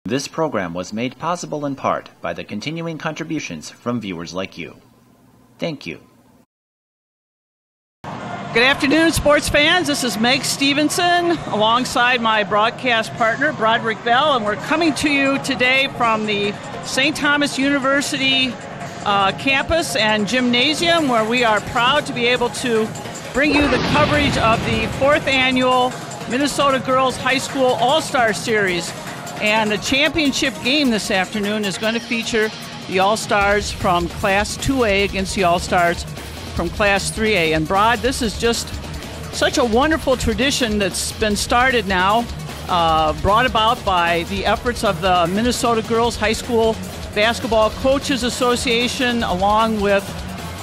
This program was made possible in part by the continuing contributions from viewers like you. Thank you. Good afternoon, sports fans. This is Meg Stevenson alongside my broadcast partner, Broderick Bell, and we're coming to you today from the St. Thomas University campus and gymnasium, where we are proud to be able to bring you the coverage of the 4th annual Minnesota Girls High School All-Star Series. And the championship game this afternoon is going to feature the All-Stars from Class 2A against the All-Stars from Class 3A. And Brod, this is just such a wonderful tradition that's been started now, brought about by the efforts of the Minnesota Girls High School Basketball Coaches Association, along with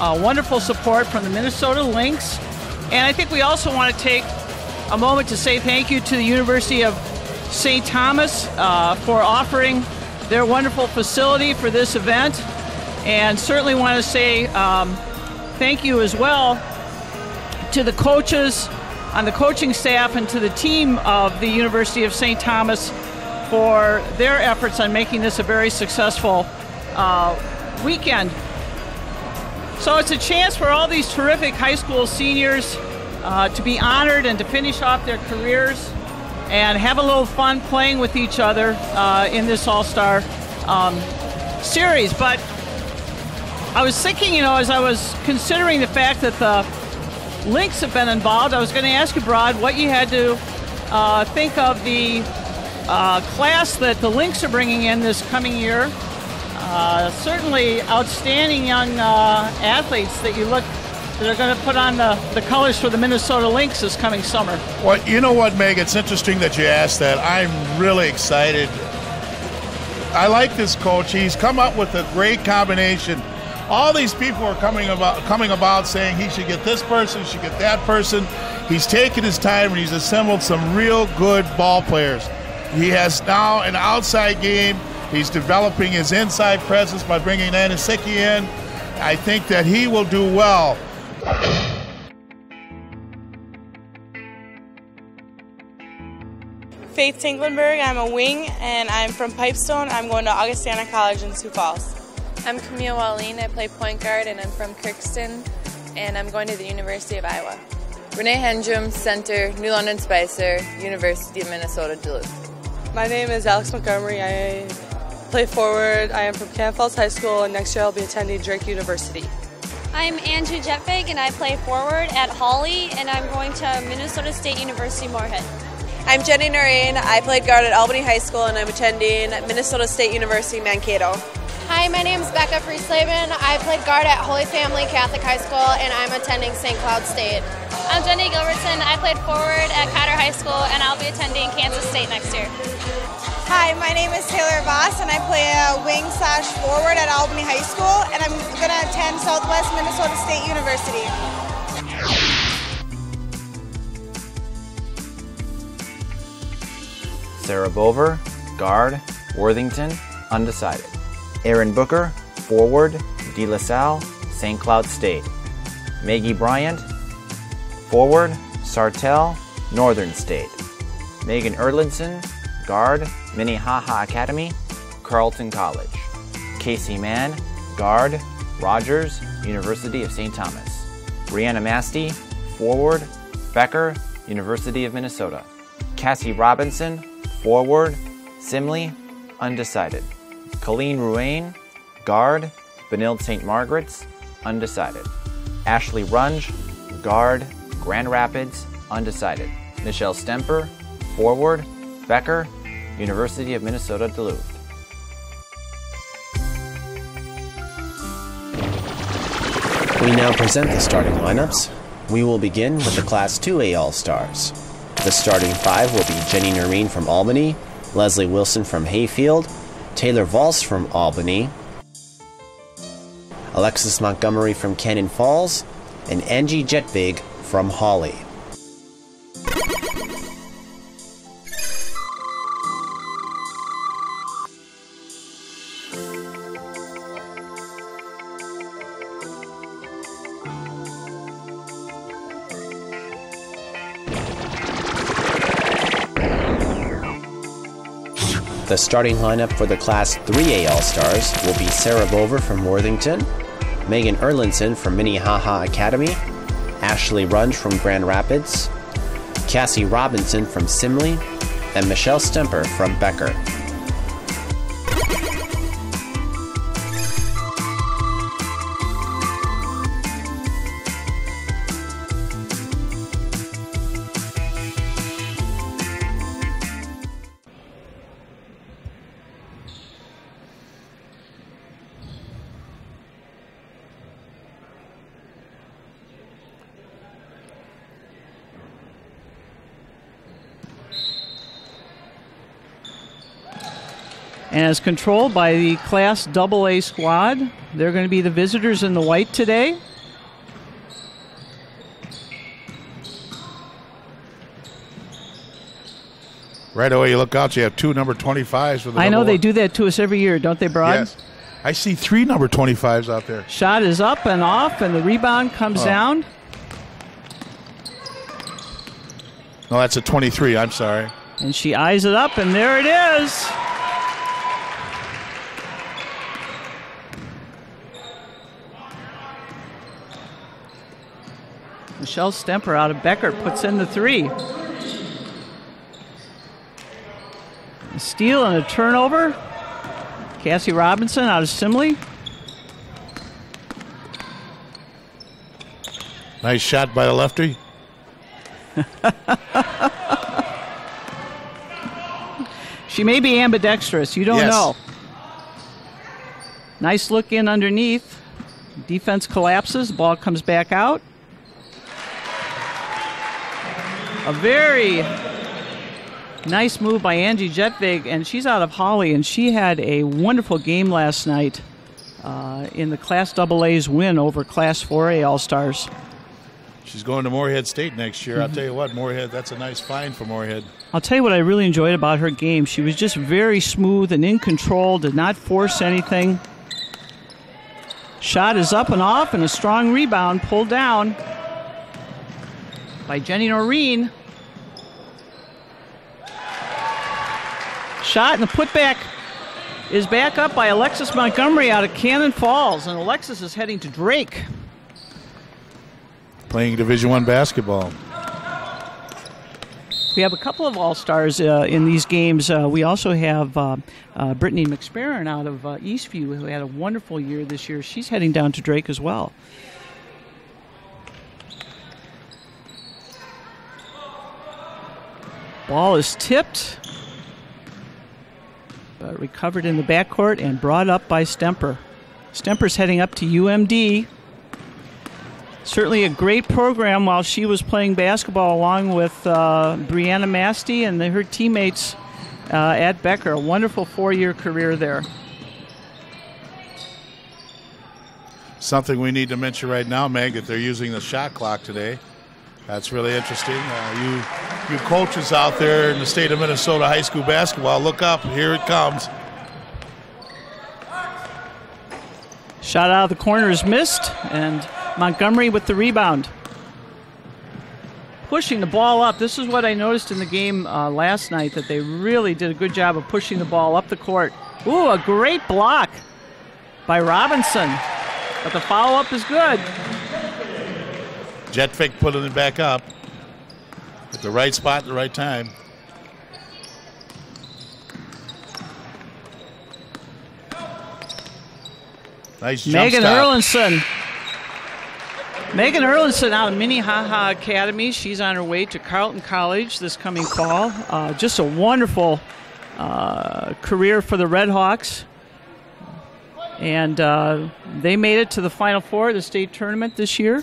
wonderful support from the Minnesota Lynx. And I think we also want to take a moment to say thank you to the University of St. Thomas for offering their wonderful facility for this event, and certainly want to say thank you as well to the coaches on the coaching staff and to the team of the University of St. Thomas for their efforts on making this a very successful weekend. So it's a chance for all these terrific high school seniors to be honored and to finish off their careers and have a little fun playing with each other in this All-Star series. But I was thinking, as I was considering the fact that the Lynx have been involved, I was going to ask you, Brod, what you had to think of the class that the Lynx are bringing in this coming year. Certainly outstanding young athletes that are going to put on the colors for the Minnesota Lynx this coming summer. Well, you know what, Meg? It's interesting that you asked that. I'm really excited. I like this coach. He's come up with a great combination. All these people are coming about saying he should get this person, should get that person. He's taken his time and he's assembled some real good ball players. He has now an outside game. He's developing his inside presence by bringing Nanisiki in. I think that he will do well. Faith Tinklenberg, I'm a wing, and I'm from Pipestone. I'm going to Augustana College in Sioux Falls. I'm Camille Walleen, I play point guard, and I'm from Kirkston, and I'm going to the University of Iowa. Renee Hendrum, center, New London Spicer, University of Minnesota, Duluth. My name is Alex Montgomery. I play forward. I am from Camp Falls High School, and next year I'll be attending Drake University. I'm Andrew Jetvig, and I play forward at Hawley, and I'm going to Minnesota State University Moorhead. I'm Jenny Noreen. I played guard at Albany High School, and I'm attending Minnesota State University Mankato. Hi, my name is Becca Frieslavin. I played guard at Holy Family Catholic High School, and I'm attending St. Cloud State. I'm Jenny Gilbertson. I played forward at Cotter High School, and I'll be attending Kansas State next year. Hi, my name is Taylor Voss, and I play wing/forward at Albany High School, and I'm going to attend Southwest Minnesota State University. Sarah Bover, guard, Worthington, undecided. Aaron Booker, forward, De La Salle, St. Cloud State. Maggie Bryant, forward, Sartell, Northern State. Megan Erlinson, guard, Minnehaha Academy, Carleton College. Casey Mann, guard, Rogers, University of St. Thomas. Brianna Masti, forward, Becker, University of Minnesota. Cassie Robinson, forward, Simley, undecided. Colleen Ruane, guard, Benilde St. Margaret's, undecided. Ashley Runge, guard, Grand Rapids, undecided. Michelle Stemper, forward, Becker, University of Minnesota Duluth. We now present the starting lineups. We will begin with the Class 2A All-Stars. The starting five will be Jenny Noreen from Albany, Leslie Wilson from Hayfield, Taylor Valse from Albany, Alexis Montgomery from Cannon Falls, and Angie Jetvig from Hawley. The starting lineup for the Class 3A All-Stars will be Sarah Bover from Worthington, Megan Erlinson from Minnehaha Academy, Ashley Runge from Grand Rapids, Cassie Robinson from Simley, and Michelle Stemper from Becker. And is controlled by the Class AA squad. They're going to be the visitors in the white today. Right away, you look out, you have 2 number 25s for the I know double they one. do that to us every year, don't they, Brod? Yes. I see 3 number 25s out there. Shot is up and off, and the rebound comes down. No, that's a 23, I'm sorry. And she eyes it up, and there it is. Michelle Stemper out of Becker puts in the 3. A steal and a turnover. Cassie Robinson out of Simley. Nice shot by the lefty. She may be ambidextrous. You don't know. Nice look in underneath. Defense collapses. Ball comes back out. A very nice move by Angie Jetvig, and she's out of Holly, and she had a wonderful game last night in the Class AA's win over Class 4A All-Stars. She's going to Moorhead State next year. I'll tell you what, Moorhead, that's a nice find for Moorhead. I'll tell you what I really enjoyed about her game. She was just very smooth and in control, did not force anything. Shot is up and off, and a strong rebound pulled down by Jenny Noreen. Shot and the putback is back up by Alexis Montgomery out of Cannon Falls, and Alexis is heading to Drake. Playing Division I basketball. We have a couple of All-Stars in these games. We also have Brittany McSparron out of Eastview, who had a wonderful year this year. She's heading down to Drake as well. Ball is tipped, recovered in the backcourt, and brought up by Stemper. Stemper's heading up to UMD. Certainly a great program while she was playing basketball, along with Brianna Masty and her teammates at Becker. A wonderful 4-year career there. Something we need to mention right now, Meg, that they're using the shot clock today. That's really interesting. You coaches out there in the state of Minnesota high school basketball, look up. Here it comes. Shot out of the corner is missed, and Montgomery with the rebound. Pushing the ball up. This is what I noticed in the game last night, that they really did a good job of pushing the ball up the court. Ooh, a great block by Robinson. But the follow-up is good. Jetvik putting it back up at the right spot at the right time. Nice jump Megan stop. Erlinson. Megan Erlinson out of Minnehaha Academy. She's on her way to Carleton College this coming fall. Just a wonderful career for the Red Hawks. And they made it to the Final Four of the state tournament this year.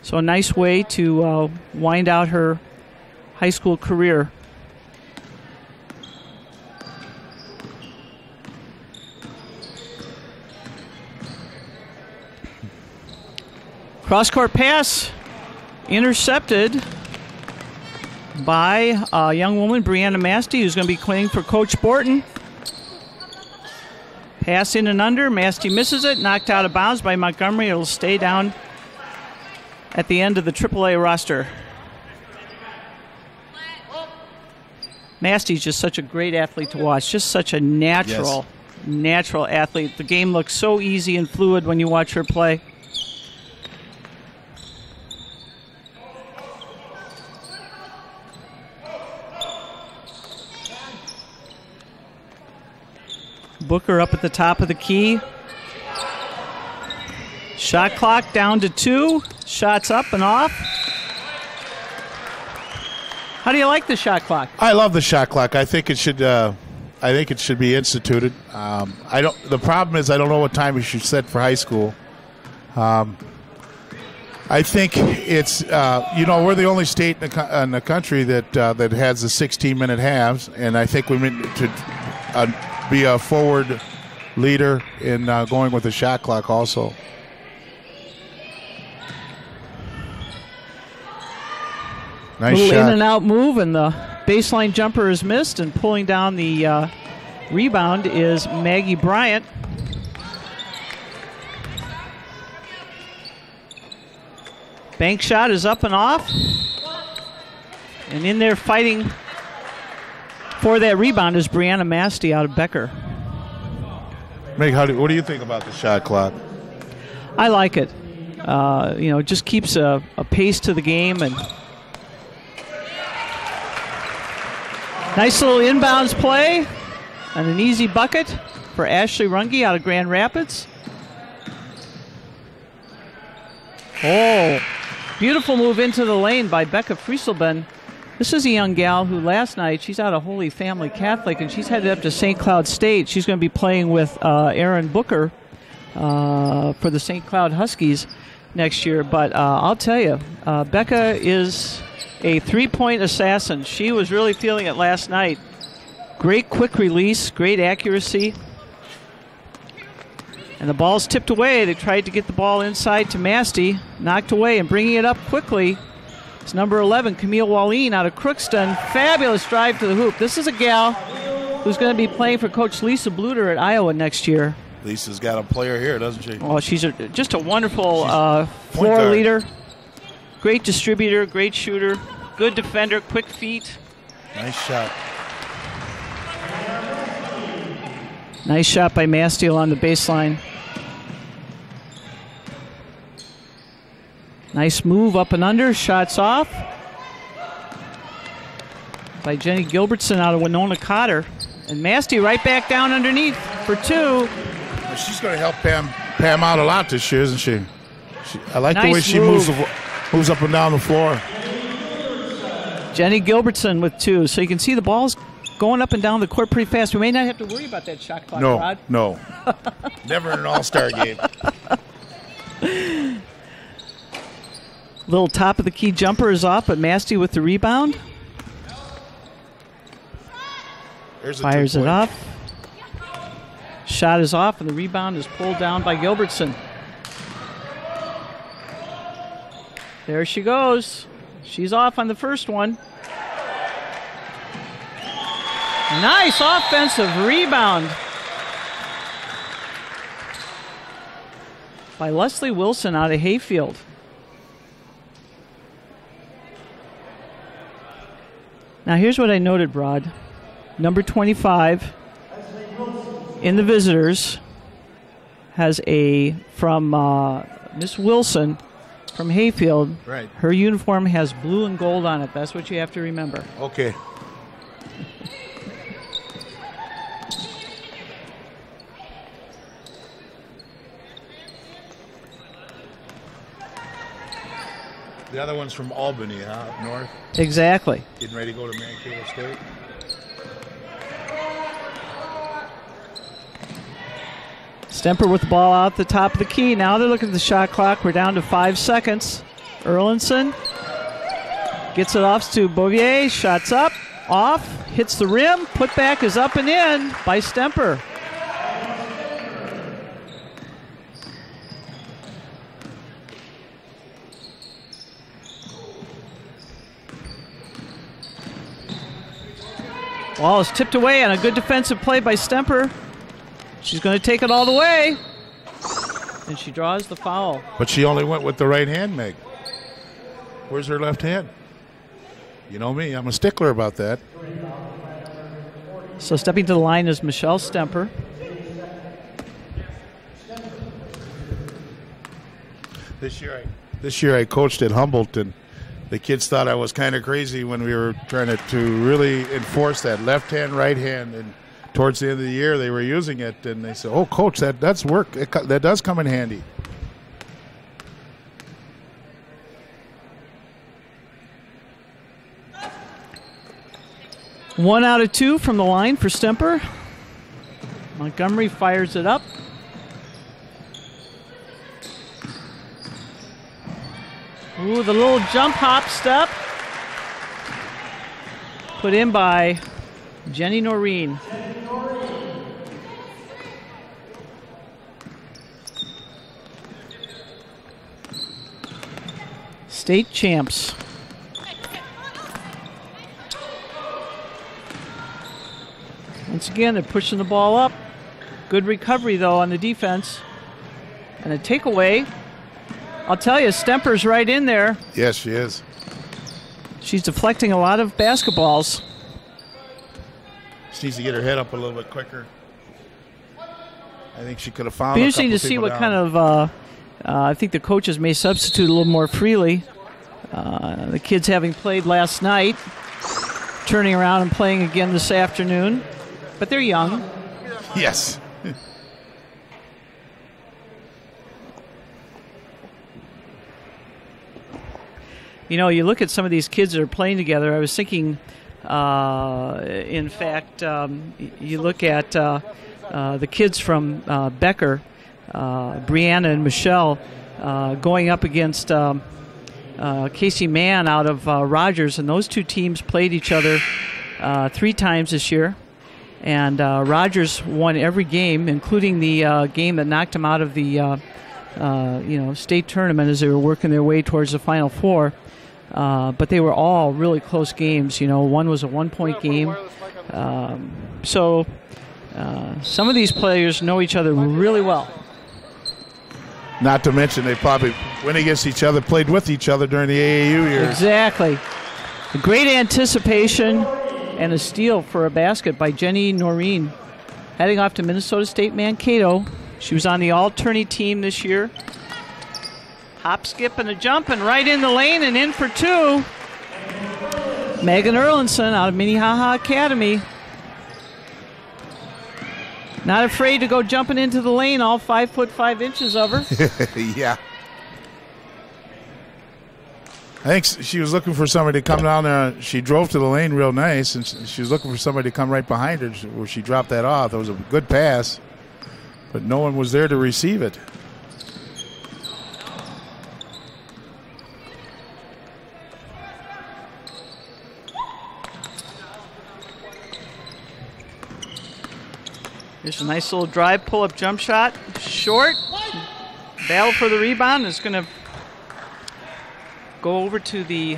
So a nice way to wind out her high school career. Cross-court pass intercepted by a young woman, Brianna Masty, who's going to be playing for Coach Borton. Pass in and under. Masty misses it. Knocked out of bounds by Montgomery. It'll stay down at the end of the AAA roster. Masty's just such a great athlete to watch, just such a natural athlete. The game looks so easy and fluid when you watch her play. Booker up at the top of the key. Shot clock down to 2. Shots up and off. How do you like the shot clock? I love the shot clock. I think it should. I think it should be instituted. I don't. The problem is I don't know what time we should set for high school. I think it's. We're the only state in the country that has the 16-minute halves, and I think we need to be a forward leader in going with the shot clock also. Nice little shot. In and out move, and the baseline jumper is missed, and pulling down the rebound is Maggie Bryant. Bank shot is up and off. And in there fighting for that rebound is Brianna Masty out of Becker. Meg, what do you think about the shot clock? I like it. It just keeps a pace to the game, and nice little inbounds play and an easy bucket for Ashley Runge out of Grand Rapids. Oh, beautiful move into the lane by Becca Frieselben. This is a young gal who last night, she's out of Holy Family Catholic, and she's headed up to St. Cloud State. She's going to be playing with Erin Booker for the St. Cloud Huskies next year. But I'll tell you, Becca is a three-point assassin. She was really feeling it last night. Great quick release, great accuracy. And the ball's tipped away. They tried to get the ball inside to Masty. Knocked away, and bringing it up quickly. It's number 11, Camille Wallin out of Crookston. Fabulous drive to the hoop. This is a gal who's going to be playing for Coach Lisa Bluter at Iowa next year. Lisa's got a player here, doesn't she? Oh, she's just a wonderful floor leader. Great distributor, great shooter, good defender, quick feet. Nice shot. Nice shot by Masty on the baseline. Nice move up and under, shots off by Jenny Gilbertson out of Winona Cotter. And Masty right back down underneath for 2. She's going to help Pam out a lot this year, isn't she? I like the way she moves up and down the floor. Jenny Gilbertson with 2. So you can see the ball's going up and down the court pretty fast. We may not have to worry about that shot clock, Rod. No. Never in an all-star game. Little top of the key jumper is off, but Masty with the rebound. Fires it up. Shot is off, and the rebound is pulled down by Gilbertson. There she goes. She's off on the first one. Nice offensive rebound by Leslie Wilson out of Hayfield. Now here's what I noted, Rod. Number 25 in the visitors has from Miss Wilson from Hayfield. Right. Her uniform has blue and gold on it. That's what you have to remember. Okay. The other one's from Albany, up north. Exactly. Getting ready to go to Mankato State. Stemper with the ball out the top of the key. Now they're looking at the shot clock. We're down to 5 seconds. Erlinson gets it off to Bouvier. Shots up, off, hits the rim. Putback is up and in by Stemper. Ball is tipped away on a good defensive play by Stemper. She's going to take it all the way. And she draws the foul. But she only went with the right hand, Meg. Where's her left hand? You know me, I'm a stickler about that. So stepping to the line is Michelle Stemper. This year I coached at Humboldt, and the kids thought I was kind of crazy when we were trying to really enforce that left hand, right hand, and towards the end of the year they were using it, and they said, "Oh, coach, that's work. That does come in handy." One out of two from the line for Stemper. Montgomery fires it up. Ooh, the little jump hop step. Put in by Jenny Noreen. State champs. Once again, they're pushing the ball up. Good recovery, though, on the defense. And a takeaway. I'll tell you, Stemper's right in there. Yes, she is. She's deflecting a lot of basketballs. She needs to get her head up a little bit quicker. I think she could have found. Be interesting to see what kind of. I think the coaches may substitute a little more freely. The kids having played last night, turning around and playing again this afternoon, but they're young. Yes. You know, you look at some of these kids that are playing together. I was thinking, in fact, you look at the kids from Becker, Brianna and Michelle, going up against Casey Mann out of Rogers, and those two teams played each other 3 times this year. And Rogers won every game, including the game that knocked them out of the state tournament as they were working their way towards the Final Four. But they were all really close games. You know, one was a 1-point game. So some of these players know each other really well. Not to mention they probably went against each other, played with each other during the AAU years. Exactly. A great anticipation and a steal for a basket by Jenny Noreen. Heading off to Minnesota State Mankato. She was on the all-tourney team this year. Hop, skip, and a jump, and right in the lane and in for 2. Megan Erlinson out of Minnehaha Academy. Not afraid to go jumping into the lane, all 5 foot 5 inches of her. Yeah. I think she was looking for somebody to come down there. She drove to the lane real nice, and she was looking for somebody to come right behind her where she dropped that off. It was a good pass, but no one was there to receive it. There's a nice little drive, pull-up jump shot. Short. Battle for the rebound. It's going to go over to the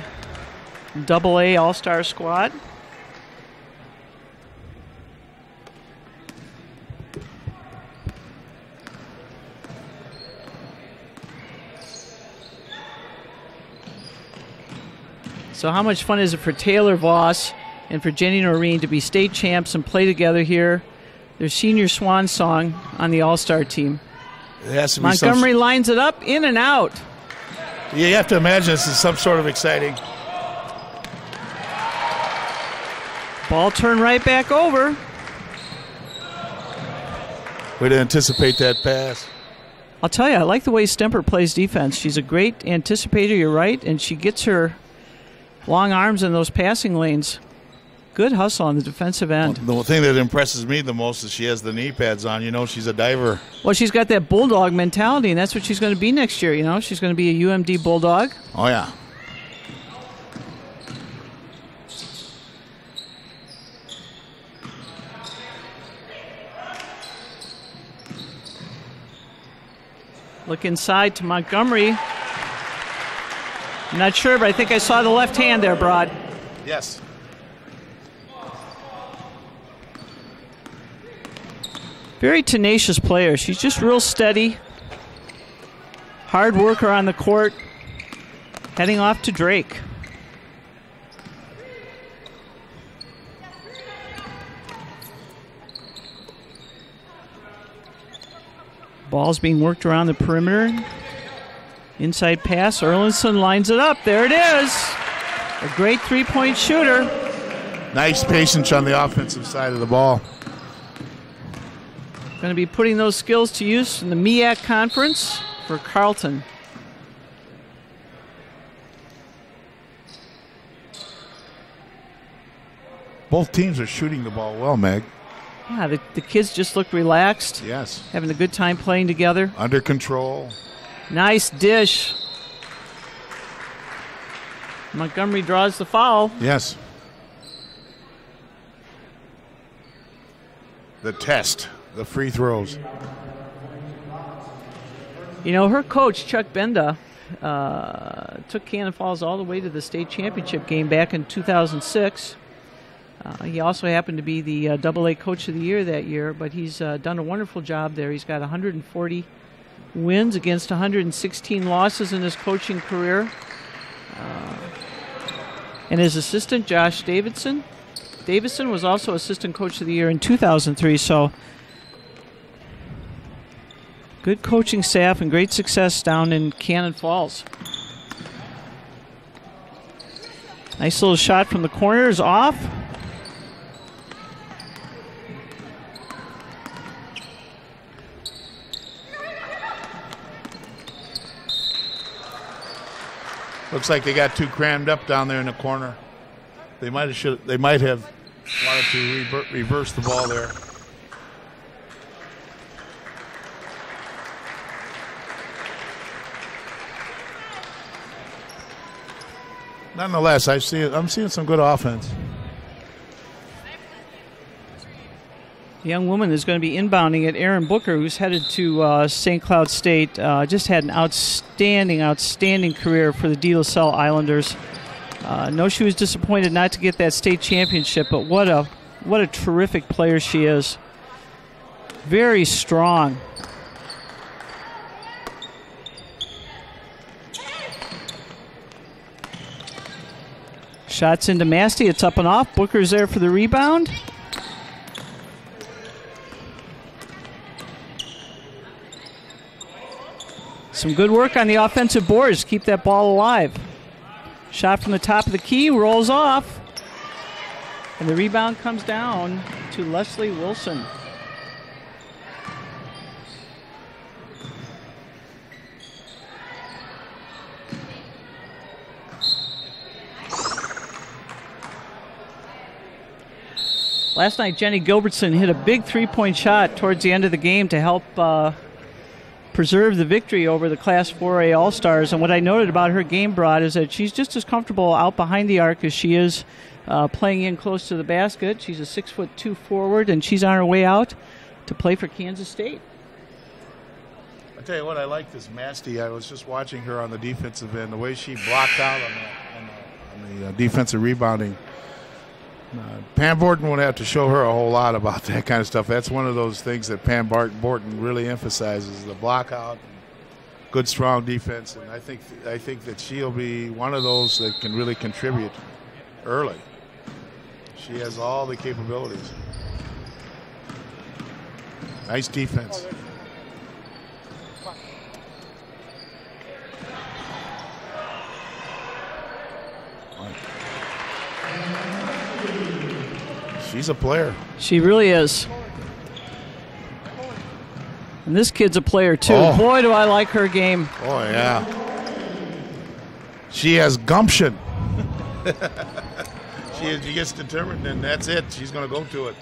AA All-Star squad. So how much fun is it for Taylor Voss and for Jenny Noreen to be state champs and play together here? Their senior swan song on the All-Star team. It has to be Montgomery lines it up, in and out. Yeah, you have to imagine this is some sort of exciting. Ball turned right back over. Way to anticipate that pass. I'll tell you, I like the way Stemper plays defense. She's a great anticipator, you're right, and she gets her long arms in those passing lanes. Good hustle on the defensive end. The thing that impresses me the most is she has the knee pads on. You know, she's a diver. Well, she's got that bulldog mentality, and that's what she's going to be next year. You know, she's going to be a UMD Bulldog. Oh, yeah. Look inside to Montgomery. I'm not sure, but I think I saw the left hand there, Brod. Yes. Very tenacious player. She's just real steady. Hard worker on the court. Heading off to Drake. Ball's being worked around the perimeter. Inside pass. Erlinson lines it up. There it is. A great three-point shooter. Nice patience on the offensive side of the ball. Going to be putting those skills to use in the MEAC conference for Carleton. Both teams are shooting the ball well, Meg. Yeah, the kids just look relaxed. Yes. Having a good time playing together. Under control. Nice dish. Montgomery draws the foul. Yes. The test, the free throws. You know, her coach, Chuck Benda, took Cannon Falls all the way to the state championship game back in 2006. He also happened to be the AA Coach of the Year that year, but he's done a wonderful job there. He's got 140 wins against 116 losses in his coaching career. And his assistant, Josh Davidson. Davidson was also Assistant Coach of the Year in 2003, so good coaching staff and great success down in Cannon Falls. Nice little shot from the corner is off. Looks like they got too crammed up down there in the corner. They might have wanted to reverse the ball there. Nonetheless, I'm seeing some good offense. The young woman is going to be inbounding at Aaron Booker, who's headed to St. Cloud State. Just had an outstanding career for the De La Salle Islanders. No, she was disappointed not to get that state championship, but what a terrific player she is. Very strong. Shots into Masty. It's up and off. Booker's there for the rebound. Some good work on the offensive boards. Keep that ball alive. Shot from the top of the key, rolls off. And the rebound comes down to Leslie Wilson. Last night, Jenny Gilbertson hit a big three-point shot towards the end of the game to help preserve the victory over the Class 4A All-Stars. And what I noted about her game, Brod, is that she's just as comfortable out behind the arc as she is playing in close to the basket. She's a 6'2" forward, and she's on her way out to play for Kansas State. I tell you what, I like this Masty. I was just watching her on the defensive end, the way she blocked out on the defensive rebounding. Pam Borton won't have to show her a whole lot about that kind of stuff. That's one of those things that Pam Borton really emphasizes, the block out, good strong defense, and I think that she'll be one of those that can really contribute early. She has all the capabilities. Nice defense. She's a player. She really is. And this kid's a player, too. Oh. Boy, do I like her game. Oh, yeah. She has gumption. She gets determined, and that's it. She's going to go to it.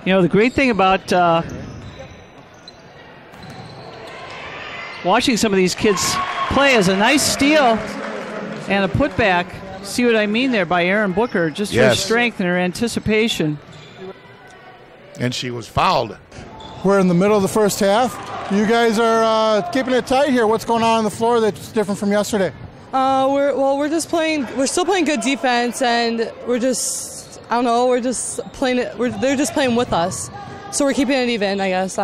You know, the great thing about watching some of these kids play is a nice steal and a putback. See what I mean there by Aaron Booker? Just her strength and her anticipation. And she was fouled. We're in the middle of the first half. You guys are keeping it tight here. What's going on the floor that's different from yesterday? We're just playing. We're still playing good defense, and we're just. I don't know. We're just playing it. They're just playing with us, so we're keeping it even, I guess.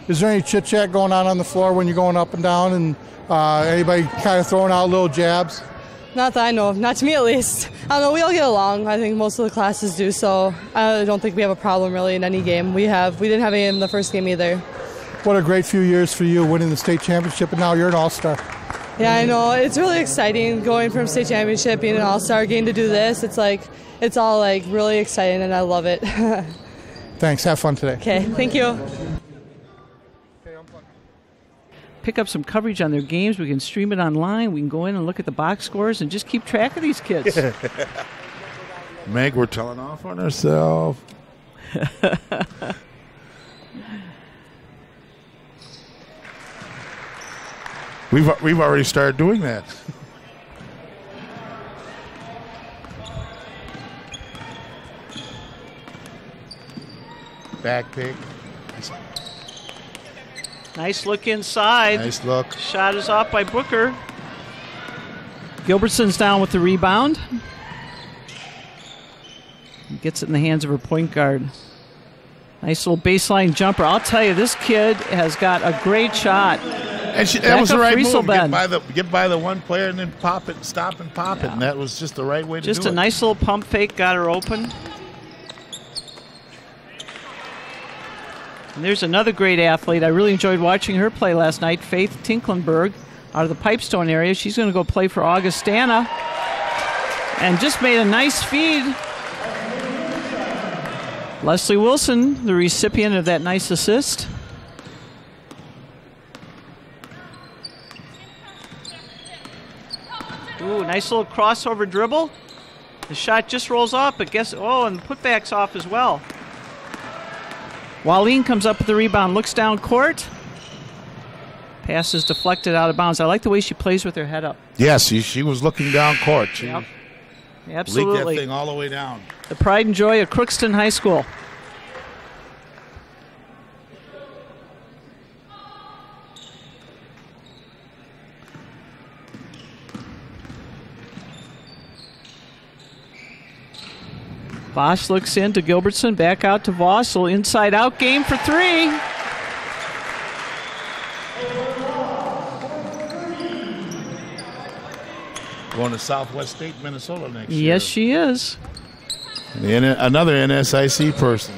Is there any chit chat going on the floor when you're going up and down, and anybody kind of throwing out little jabs? Not that I know of. Not to me, at least. I don't know. We all get along. I think most of the classes do, so I don't think we have a problem really in any game. We didn't have any in the first game either. What a great few years for you, winning the state championship, and now you're an all-star. Yeah, I know. It's really exciting going from state championship, being an all-star, getting to do this. It's all like really exciting, and I love it. Thanks. Have fun today. Okay. Thank you. Pick up some coverage on their games. We can stream it online. We can go in and look at the box scores and just keep track of these kids. Meg, we're telling off on ourselves. We've already started doing that. Back pick. Nice look inside. Nice look. Shot is off by Booker. Gilbertson's down with the rebound. Gets it in the hands of her point guard. Nice little baseline jumper. I'll tell you, this kid has got a great shot. And that was the right move. Get by the one player and then pop it, stop and pop it. And that was just the right way to do it. Just a nice little pump fake, got her open. And there's another great athlete. I really enjoyed watching her play last night, Faith Tinklenberg, out of the Pipestone area. She's going to go play for Augustana. And just made a nice feed. Leslie Wilson, the recipient of that nice assist. Ooh, nice little crossover dribble. The shot just rolls off, but and the putback's off as well. Wallene comes up with the rebound, looks down court. Pass is deflected out of bounds. I like the way she plays with her head up. Yes, she was looking down court. She Absolutely. leaked that thing all the way down. The pride and joy of Crookston High School. Voss looks in to Gilbertson, back out to Voss. Little inside-out game for three. Going to Southwest State, Minnesota next year. Yes, she is. Another NSIC person.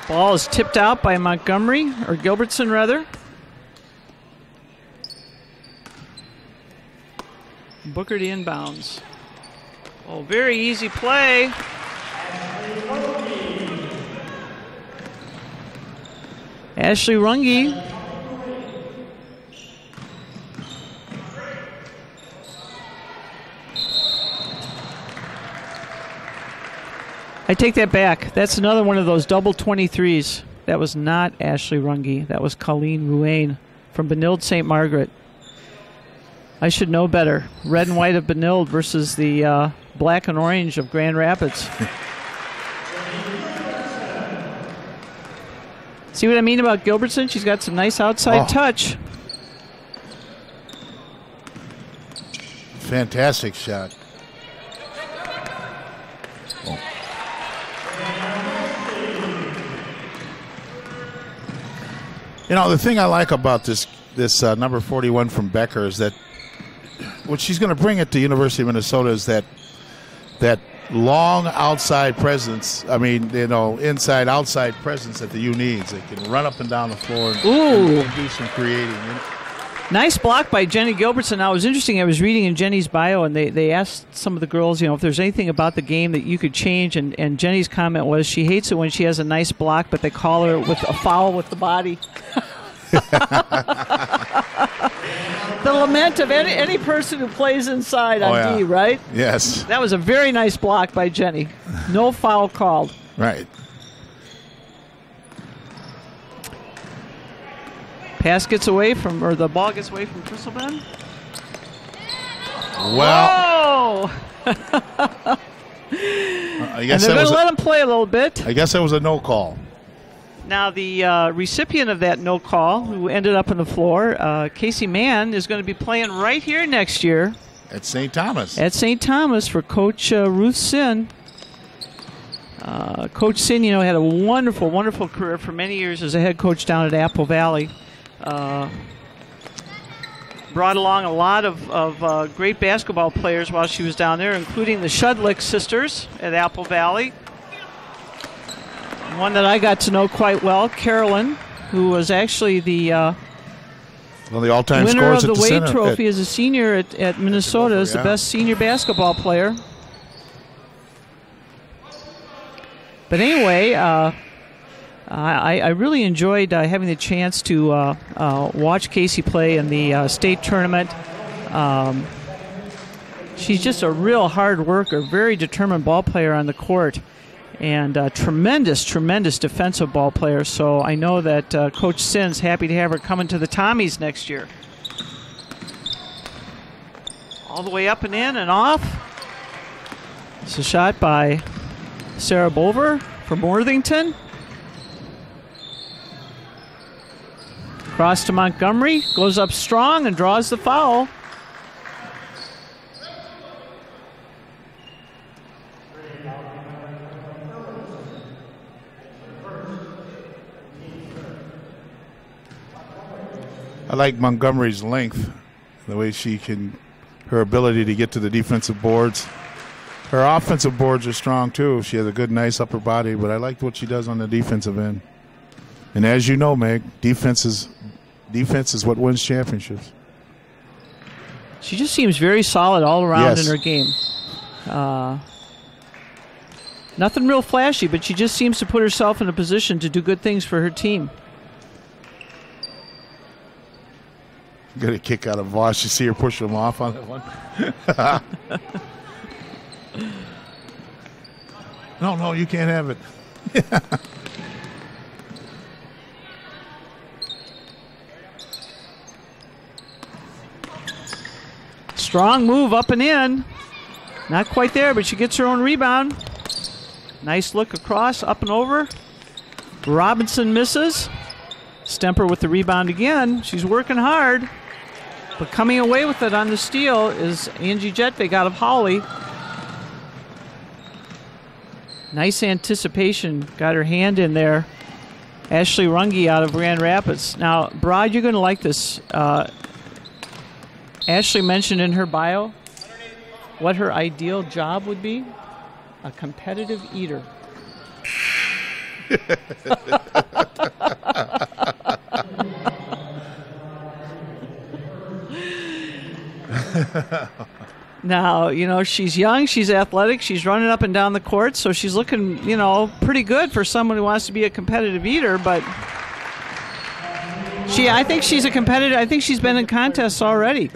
Ball is tipped out by Montgomery, or Gilbertson rather. Booker to inbounds. Oh, very easy play. Ashley Runge. I take that back. That's another one of those double 23s. That was not Ashley Runge. That was Colleen Ruane from Benilde St. Margaret. I should know better. Red and white of Benilde versus the black and orange of Grand Rapids. See what I mean about Gilbertson? She's got some nice outside touch. Fantastic shot. You know, the thing I like about this number 41 from Becker is that what she's going to bring it to University of Minnesota is that long outside presence. I mean, inside outside presence that the U needs. They can run up and down the floor and do some creating. Nice block by Jenny Gilbertson. Now, it was interesting. I was reading in Jenny's bio, and they asked some of the girls, if there's anything about the game that you could change. And Jenny's comment was she hates it when she has a nice block, but they call her with a foul with the body. The lament of any person who plays inside on D, right? Yes. That was a very nice block by Jenny. No foul called. Right. Pass gets away from, or the ball gets away from Trisselben. Well. I guess they're going to let him play a little bit. I guess that was a no call. Now, the recipient of that no call, who ended up on the floor, Casey Mann, is going to be playing right here next year. At St. Thomas. At St. Thomas for Coach Ruth Sin. Coach Sin, had a wonderful, wonderful career for many years as a head coach down at Apple Valley. brought along a lot of great basketball players while she was down there, including the Shudlick sisters at Apple Valley. One that I got to know quite well, Carolyn, who was actually the the all-time winner of scores the at Wade center Trophy as a senior at Minnesota, as the best senior basketball player. But anyway, I really enjoyed having the chance to watch Casey play in the state tournament. She's just a real hard worker, very determined ball player on the court, and tremendous defensive ball player. So I know that Coach Sin's happy to have her coming to the Tommies next year. All the way up and in and off. It's a shot by Sarah Bover from Worthington. Cross to Montgomery, goes up strong and draws the foul. I like Montgomery's length, the way her ability to get to the defensive boards. Her offensive boards are strong too. She has a good, nice upper body, but I like what she does on the defensive end. And as you know, Meg, defense is what wins championships. She just seems very solid all around in her game. Nothing real flashy, but she just seems to put herself in a position to do good things for her team. Get a kick out of Voss. You see her push him off on that one. No, you can't have it. Strong move up and in. Not quite there, but she gets her own rebound. Nice look across, up and over. Robinson misses. Stemper with the rebound again. She's working hard. But coming away with it on the steal is Angie Jetvig out of Hawley. Nice anticipation. Got her hand in there. Ashley Runge out of Grand Rapids. Now, Brod, you're going to like this. Ashley mentioned in her bio what her ideal job would be. A competitive eater. Now, she's young, she's athletic, she's running up and down the court, so she's looking, pretty good for someone who wants to be a competitive eater, but I think she's a competitor. I think she's been in contests already.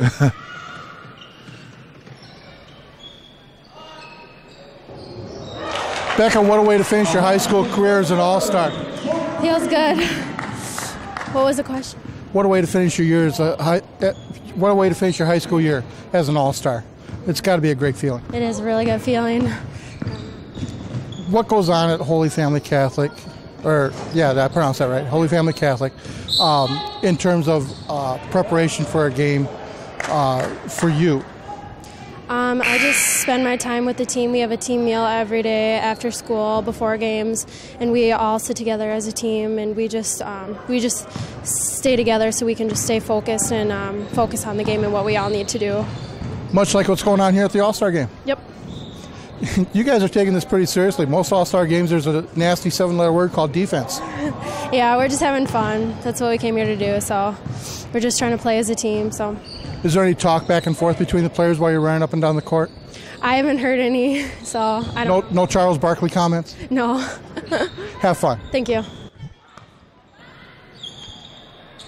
Becca, what a way to finish your high school career as an all-star. Feels good. What was the question? What a way to finish your year what a way to finish your high school year as an all-star. It's got to be a great feeling. It is a really good feeling. What goes on at Holy Family Catholic, did I pronounce that right? Holy Family Catholic, in terms of preparation for a game for you? I just spend my time with the team. We have a team meal every day after school, before games, and we all sit together as a team, and we just stay together so we can just stay focused and focus on the game and what we all need to do. Much like what's going on here at the All-Star Game. Yep. You guys are taking this pretty seriously. Most All-Star games, there's a nasty 7-letter word called defense. Yeah, we're just having fun. That's what we came here to do, so we're just trying to play as a team. So. Is there any talk back and forth between the players while you're running up and down the court? I haven't heard any, so I don't. No Charles Barkley comments? No. Have fun. Thank you.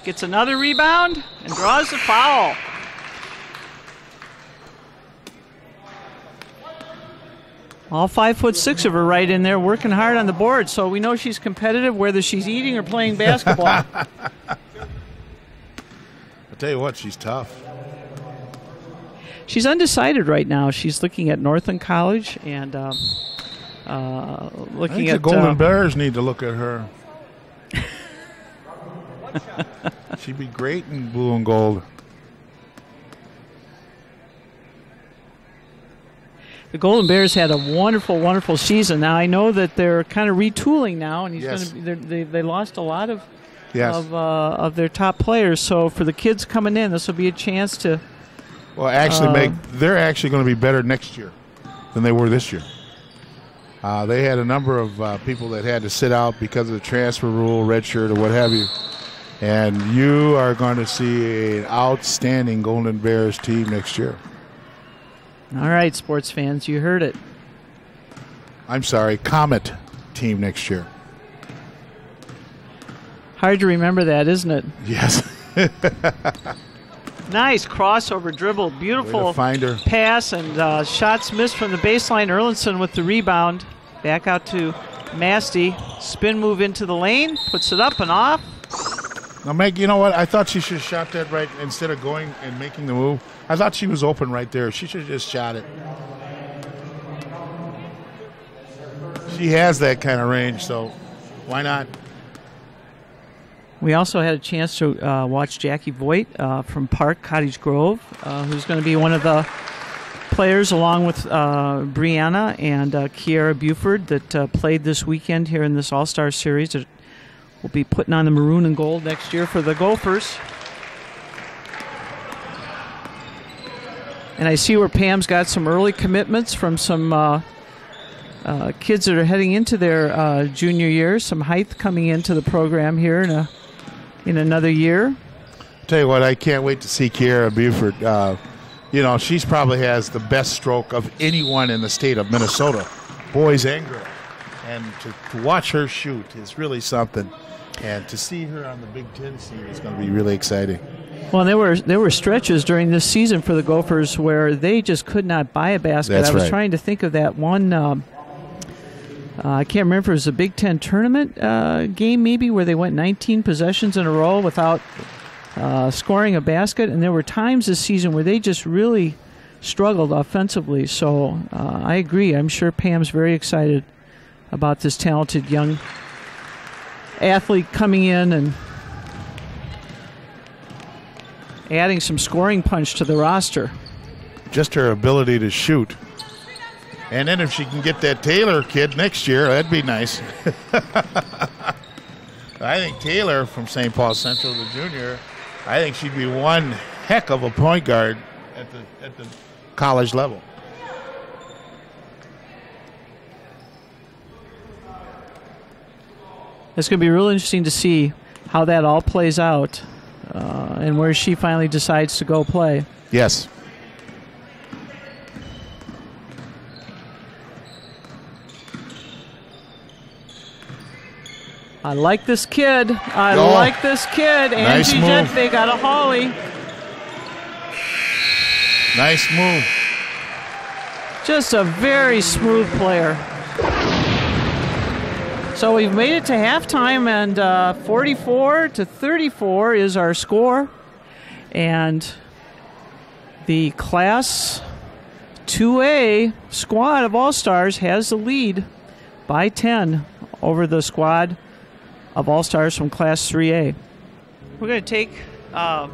Gets another rebound and draws the foul. All 5'6" of her right in there, working hard on the board, so we know she's competitive whether she's eating or playing basketball. I'll tell you what, she's tough. She's undecided right now. She's looking at Northland College and looking at the Golden Bears need to look at her. She'd be great in blue and gold. The Golden Bears had a wonderful, wonderful season. Now I know that they're kind of retooling now, and they lost a lot of Yes. of their top players. So for the kids coming in, this will be a chance to. Well, actually, they're actually going to be better next year than they were this year. They had a number of people that had to sit out because of the transfer rule, redshirt, or what have you. And you are going to see an outstanding Golden Bears team next year. All right, sports fans, you heard it. I'm sorry, Comet team next year. Hard to remember that, isn't it? Yes. Nice crossover dribble. Beautiful pass, and shots missed from the baseline. Erlinson with the rebound. Back out to Masty. Spin move into the lane. Puts it up and off. Now, Meg, you know what? I thought she should have shot that right instead of going and making the move. I thought she was open right there. She should have just shot it. She has that kind of range, so why not? We also had a chance to watch Jackie Voigt from Park Cottage Grove, who's going to be one of the players along with Brianna and Kiara Buford that played this weekend here in this All-Star Series. We'll be putting on the maroon and gold next year for the Gophers. And I see where Pam's got some early commitments from some kids that are heading into their junior year. Some height coming into the program here in another year. Tell you what, I can't wait to see Kiara Buford. She's probably has the best stroke of anyone in the state of Minnesota, boys and girls. And to watch her shoot is really something. And to see her on the Big Ten scene is going to be really exciting. Well, there were stretches during this season for the Gophers where they just could not buy a basket. That's I was right. trying to think of that one. I can't remember if it was a Big Ten tournament game maybe where they went 19 possessions in a row without scoring a basket. And there were times this season where they just really struggled offensively. So I agree. I'm sure Pam's very excited about this talented young athlete coming in and adding some scoring punch to the roster. Just her ability to shoot. And then if she can get that Taylor kid next year, that'd be nice. I think Taylor from St. Paul Central, the junior, I think she'd be one heck of a point guard at the college level. It's going to be real interesting to see how that all plays out and where she finally decides to go play. Yes. I like this kid. Like this kid. Nice Angie move. Jetfig out of Holly. Nice move. Just a very smooth player. So we've made it to halftime, and 44-34 is our score. And the Class 2A squad of All-Stars has the lead by 10 over the squad of All-Stars from Class 3A. We're going to take a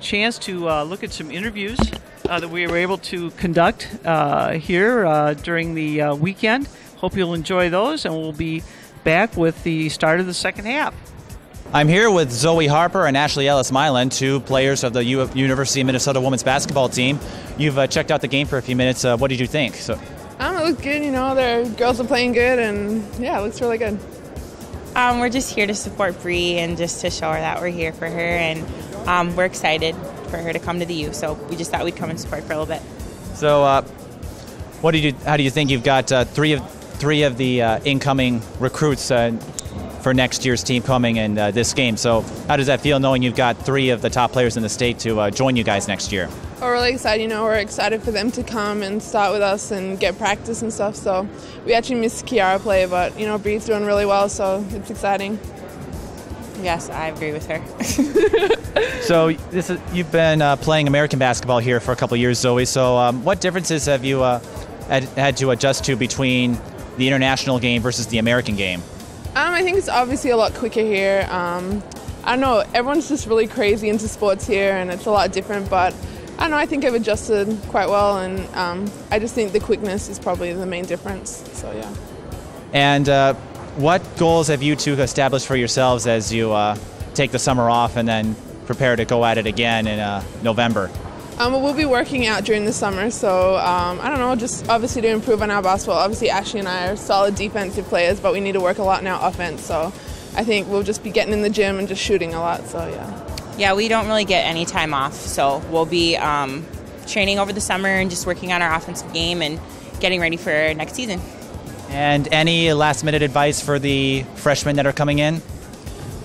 chance to look at some interviews that we were able to conduct here during the weekend. Hope you'll enjoy those, and we'll be back with the start of the second half. I'm here with Zoe Harper and Ashley Ellis-Milan, two players of the University of Minnesota women's basketball team. You've checked out the game for a few minutes. What did you think? It looked good. The girls are playing good, and yeah, it looks really good. We're just here to support Bree and just to show her that we're here for her, and we're excited for her to come to the U. So we just thought we'd come and support for a little bit. So, how do you think you've got three of the incoming recruits for next year's team coming in this game? So, how does that feel knowing you've got three of the top players in the state to join you guys next year? We're really excited. We're excited for them to come and start with us and get practice and stuff. So we actually missed Kiara play, but Bree's doing really well, so it's exciting. Yes, I agree with her. So you've been playing American basketball here for a couple of years, Zoe. So what differences have you had to adjust to between the international game versus the American game? I think it's obviously a lot quicker here. I don't know, everyone's just really crazy into sports here, and it's a lot different, but I don't know, I think I've adjusted quite well, and I just think the quickness is probably the main difference, so yeah. And What goals have you two established for yourselves as you take the summer off and then prepare to go at it again in November? We'll be working out during the summer, so I don't know, just obviously to improve on our basketball. Obviously, Ashley and I are solid defensive players, but we need to work a lot in our offense, so I think we'll just be getting in the gym and just shooting a lot, so yeah. Yeah, we don't really get any time off, so we'll be training over the summer and just working on our offensive game and getting ready for next season. And any last-minute advice for the freshmen that are coming in?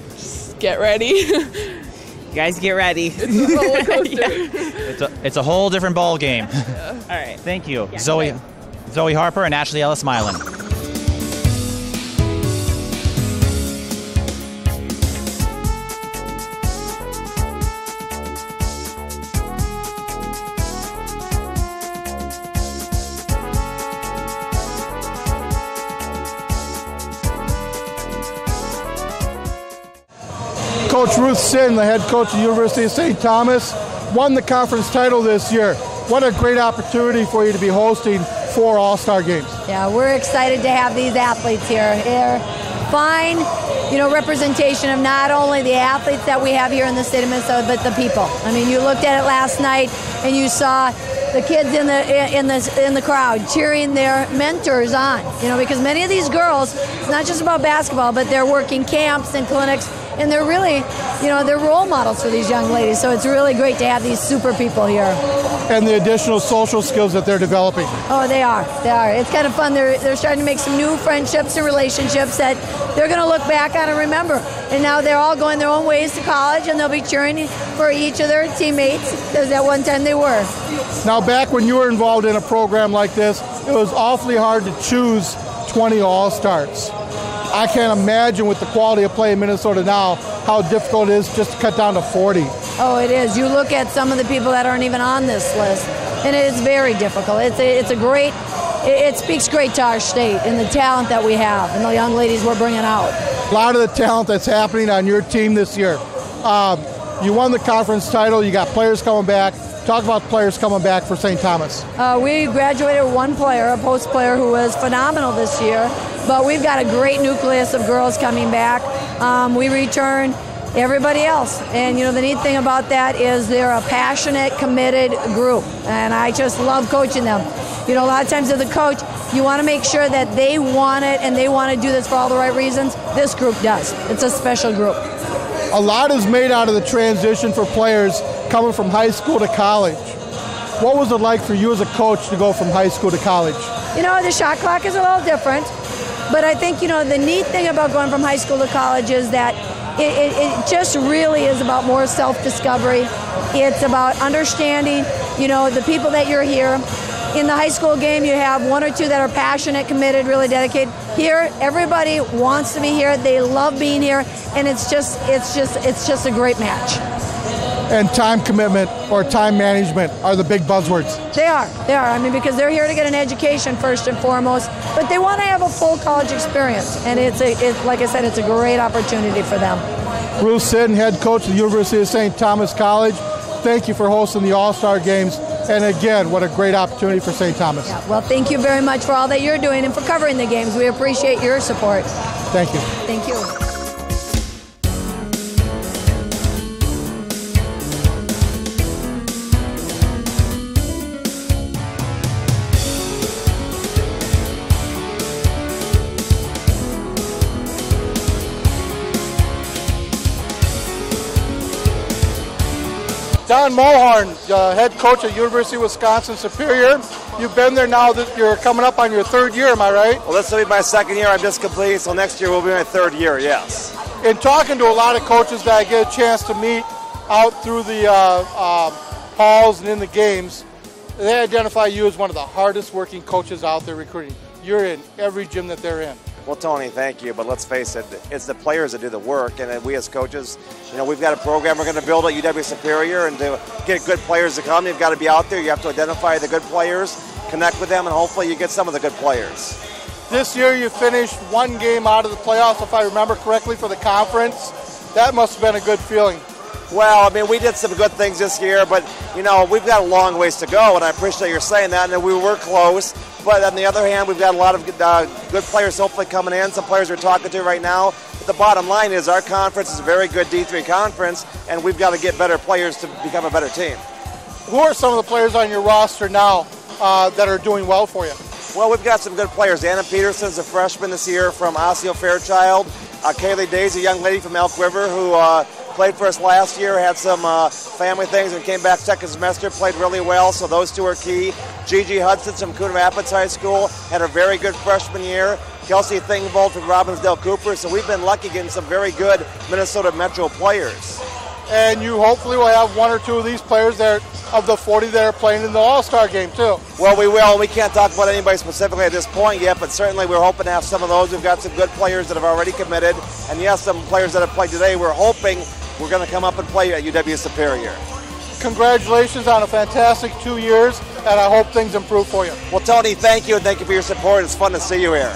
Just get ready. You guys get ready. It's a roller coaster. It's a whole different ball game. Yeah. All right. Thank you. Yeah. Zoe Harper and Ashley Ellis Milan. Coach Ruth Sin, the head coach of the University of St. Thomas, won the conference title this year. What a great opportunity for you to be hosting 4 All-Star games. Yeah, we're excited to have these athletes here. They're fine, representation of not only the athletes that we have here in the state of Minnesota, but the people. I mean, you looked at it last night and you saw the kids in the crowd cheering their mentors on, because many of these girls, it's not just about basketball, but they're working camps and clinics, and they're really, they're role models for these young ladies. So it's really great to have these super people here. And the additional social skills that they're developing. Oh, they are. It's kind of fun. They're starting to make some new friendships and relationships that they're going to look back on and remember. And now they're all going their own ways to college, and they'll be cheering for each of their teammates, because at one time they were. Now, back when you were involved in a program like this, it was awfully hard to choose 20 All-Stars. I can't imagine with the quality of play in Minnesota now how difficult it is just to cut down to 40. Oh, it is. You look at some of the people that aren't even on this list, and it's very difficult. It speaks great to our state and the talent that we have and the young ladies we're bringing out. A lot of the talent that's happening on your team this year. You won the conference title. You got players coming back. Talk about players coming back for St. Thomas. We graduated one player, a post player who was phenomenal this year, but we've got a great nucleus of girls coming back. We return everybody else, and the neat thing about that is they're a passionate, committed group, and I just love coaching them. A lot of times as a coach, you want to make sure that they want it and they want to do this for all the right reasons. This group does. It's a special group. A lot is made out of the transition for players coming from high school to college. What was it like for you as a coach to go from high school to college? The shot clock is a little different, but I think, the neat thing about going from high school to college is that it just really is about more self-discovery. It's about understanding, the people that you're here. In the high school game, you have 1 or 2 that are passionate, committed, really dedicated. Here, everybody wants to be here. They love being here, and it's just a great match. And time commitment or time management are the big buzzwords. They are. I mean, because they're here to get an education first and foremost, but they want to have a full college experience, and it's like I said, it's a great opportunity for them. Ruth Sin, head coach of the University of St. Thomas College. Thank you for hosting the All-Star Games. And again, what a great opportunity for St. Thomas. Yeah, well, thank you very much for all that you're doing and for covering the games. We appreciate your support. Thank you. Thank you. Don Mulhorn, head coach at University of Wisconsin-Superior. You've been there now that you're coming up on your 3rd year, am I right? Well, this will be my 2nd year. I'm just completing, so next year will be my 3rd year, yes. In talking to a lot of coaches that I get a chance to meet out through the halls and in the games, they identify you as one of the hardest working coaches out there recruiting. You're in every gym that they're in. Well, Tony, thank you, but let's face it, it's the players that do the work, and we as coaches, we've got a program we're going to build at UW Superior, and to get good players to come, you've got to be out there, you have to identify the good players, connect with them, and hopefully you get some of the good players. This year you finished 1 game out of the playoffs, if I remember correctly, for the conference. That must have been a good feeling. Well, I mean, we did some good things this year, but, you know, we've got a long ways to go, and I appreciate your saying that, and we were close. But on the other hand, we've got a lot of good players hopefully coming in, some players we're talking to right now. But the bottom line is our conference is a very good D3 conference, and we've got to get better players to become a better team. Who are some of the players on your roster now that are doing well for you? Well, we've got some good players. Anna Peterson's a freshman this year from Osseo Fairchild. Kaylee Day's a young lady from Elk River who played for us last year, had some family things and came back second semester, played really well, so those two are key. Gigi Hudson from Coon Rapids High School had a very good freshman year. Kelsey Thingvold from Robbinsdale Cooper, so we've been lucky getting some very good Minnesota Metro players. And you hopefully will have one or two of these players there of the 40 that are playing in the All-Star game, too. Well, we will. We can't talk about anybody specifically at this point yet, but certainly we're hoping to have some of those. We've got some good players that have already committed, and yes, some players that have played today. We're hoping we're going to come up and play at UW Superior. Congratulations on a fantastic 2 years, and I hope things improve for you. Well, Tony, thank you, and thank you for your support. It's fun to see you here.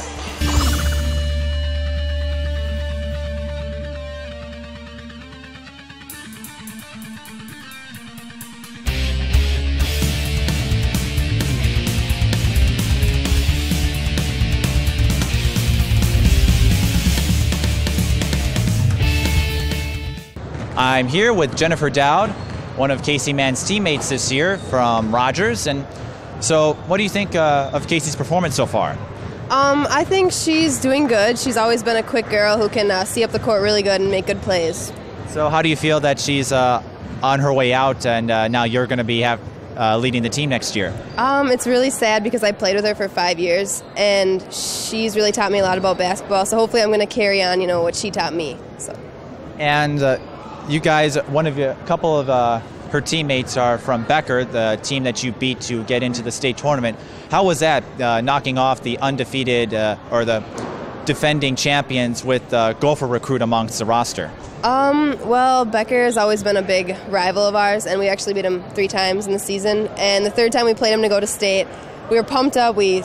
I'm here with Jennifer Dowd, one of Casey Mann's teammates this year from Rogers. And so what do you think of Casey's performance so far? I think she's doing good. She's always been a quick girl who can see up the court really good and make good plays. So how do you feel that she's on her way out and now you're going to be leading the team next year? It's really sad because I played with her for 5 years and she's really taught me a lot about basketball. So hopefully I'm going to carry on, what she taught me. So. And you guys, a couple of her teammates are from Becker, the team that you beat to get into the state tournament. How was that, knocking off the undefeated or the defending champions with Gopher recruit amongst the roster? Well, Becker has always been a big rival of ours, and we actually beat him 3 times in the season. And the 3rd time we played him to go to state, we were pumped up. We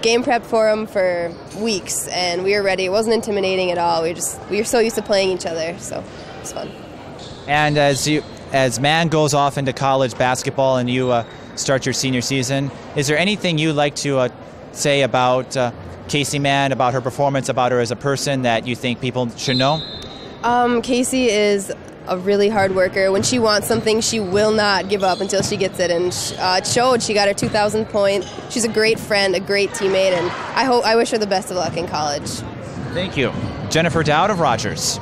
game prepped for him for weeks, and we were ready. It wasn't intimidating at all. We were so used to playing each other, so it was fun. And as Mann goes off into college basketball and you start your senior season, is there anything you'd like to say about Casey Mann, about her performance, about her as a person that you think people should know? Casey is a really hard worker. When she wants something, she will not give up until she gets it, and it showed. She got her 2,000th point. She's a great friend, a great teammate, and I wish her the best of luck in college. Thank you. Jennifer Dowd of Rogers.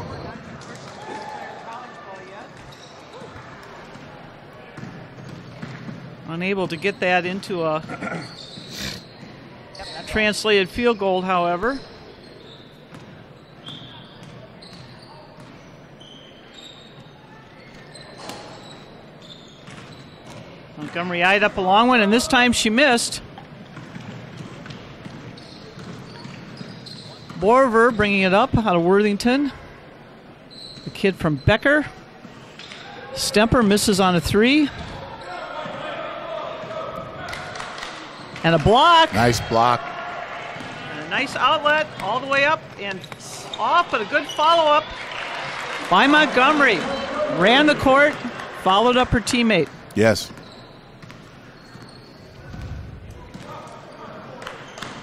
Unable to get that into a translated field goal, however. Montgomery eyed up a long one, and this time she missed. Borver bringing it up out of Worthington. The kid from Becker. Stemper misses on a 3. And a block. Nice block. And a nice outlet all the way up and off, but a good follow-up by Montgomery. Ran the court, followed up her teammate. Yes.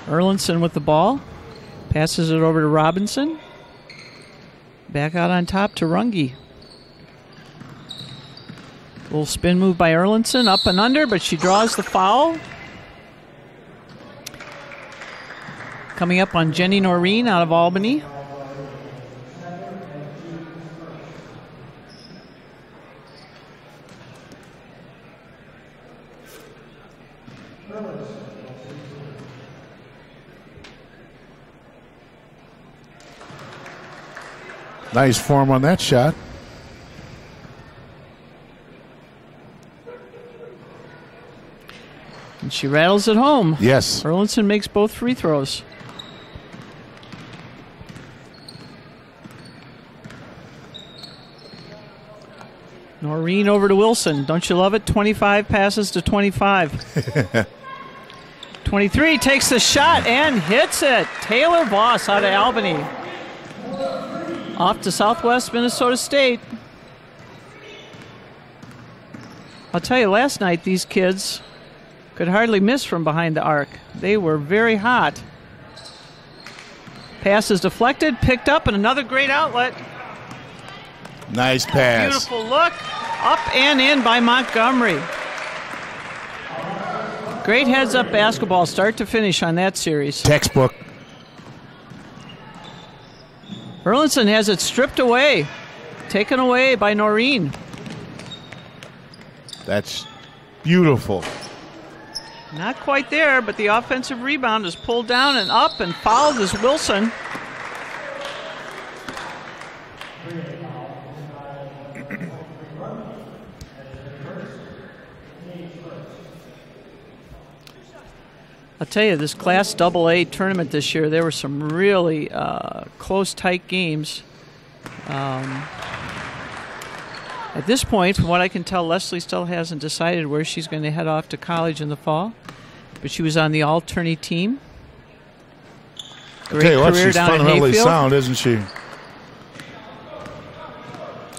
Erlinson with the ball. Passes it over to Robinson. Back out on top to Runge. Little spin move by Erlinson, up and under, but she draws the foul. Coming up on Jenny Noreen out of Albany. Nice form on that shot. And she rattles it home. Yes. Erlinson makes both free throws. Noreen over to Wilson. Don't you love it? 25 passes to 25. 23 takes the shot and hits it. Taylor Voss out of Albany. Off to Southwest Minnesota State. I'll tell you, last night these kids could hardly miss from behind the arc. They were very hot. Pass is deflected, picked up, and another great outlet. Nice pass. Beautiful look. Up and in by Montgomery. Great heads-up basketball, start to finish on that series. Textbook. Burlinson has it stripped away. Taken away by Noreen. That's beautiful. Not quite there, but the offensive rebound is pulled down and up, and fouled is Wilson. I'll tell you, this Class AA tournament this year, there were some really close, tight games. At this point, from what I can tell, Leslie still hasn't decided where she's going to head off to college in the fall. But she was on the all-tourney team. Great career she's down fundamentally in Hayfield. sound, isn't she?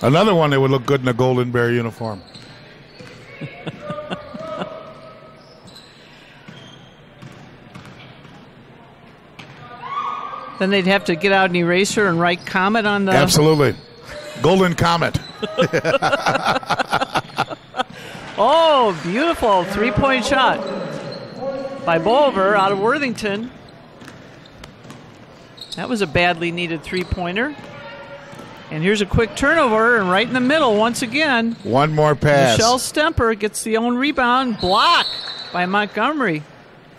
Another one that would look good in a Golden Bear uniform. Then they'd have to get out an eraser and write Comet on the... Absolutely. Golden Comet. Oh, beautiful three-point shot by Bolver out of Worthington. That was a badly needed three-pointer. And here's a quick turnover, and right in the middle once again. One more pass. Michelle Stemper gets the own rebound, blocked by Montgomery.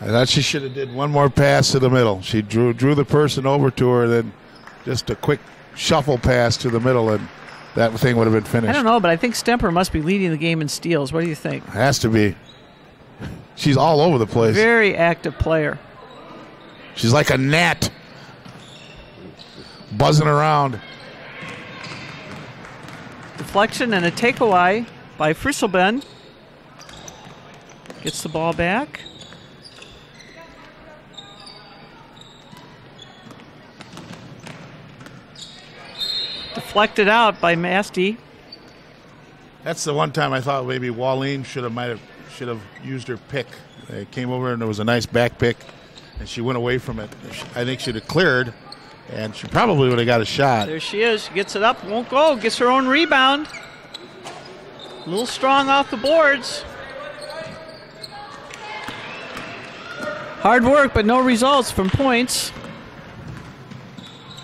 I thought she should have did one more pass to the middle. She drew the person over to her, then just a quick shuffle pass to the middle, and that thing would have been finished. I don't know, but I think Stemper must be leading the game in steals. What do you think? Has to be. She's all over the place. Very active player. She's like a gnat, buzzing around. Deflection and a takeaway by Frisselben. Gets the ball back. Deflected out by Masty. That's the one time I thought maybe Wallene should have used her pick. They came over and there was a nice back pick, and she went away from it. I think she'd have cleared, and she probably would have got a shot. There she is. She gets it up, won't go. Gets her own rebound. A little strong off the boards. Hard work, but no results from points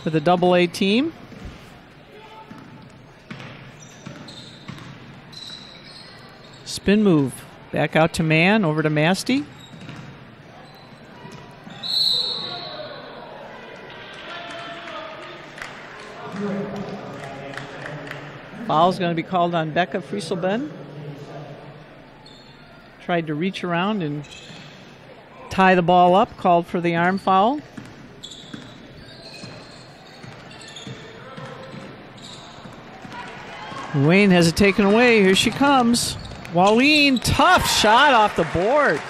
for the AA team. Spin move. Back out to Mann, over to Masty. Foul's going to be called on Becca Frieselben. Tried to reach around and tie the ball up, called for the arm foul. Wayne has it taken away. Here she comes. Wallene, tough shot off the board.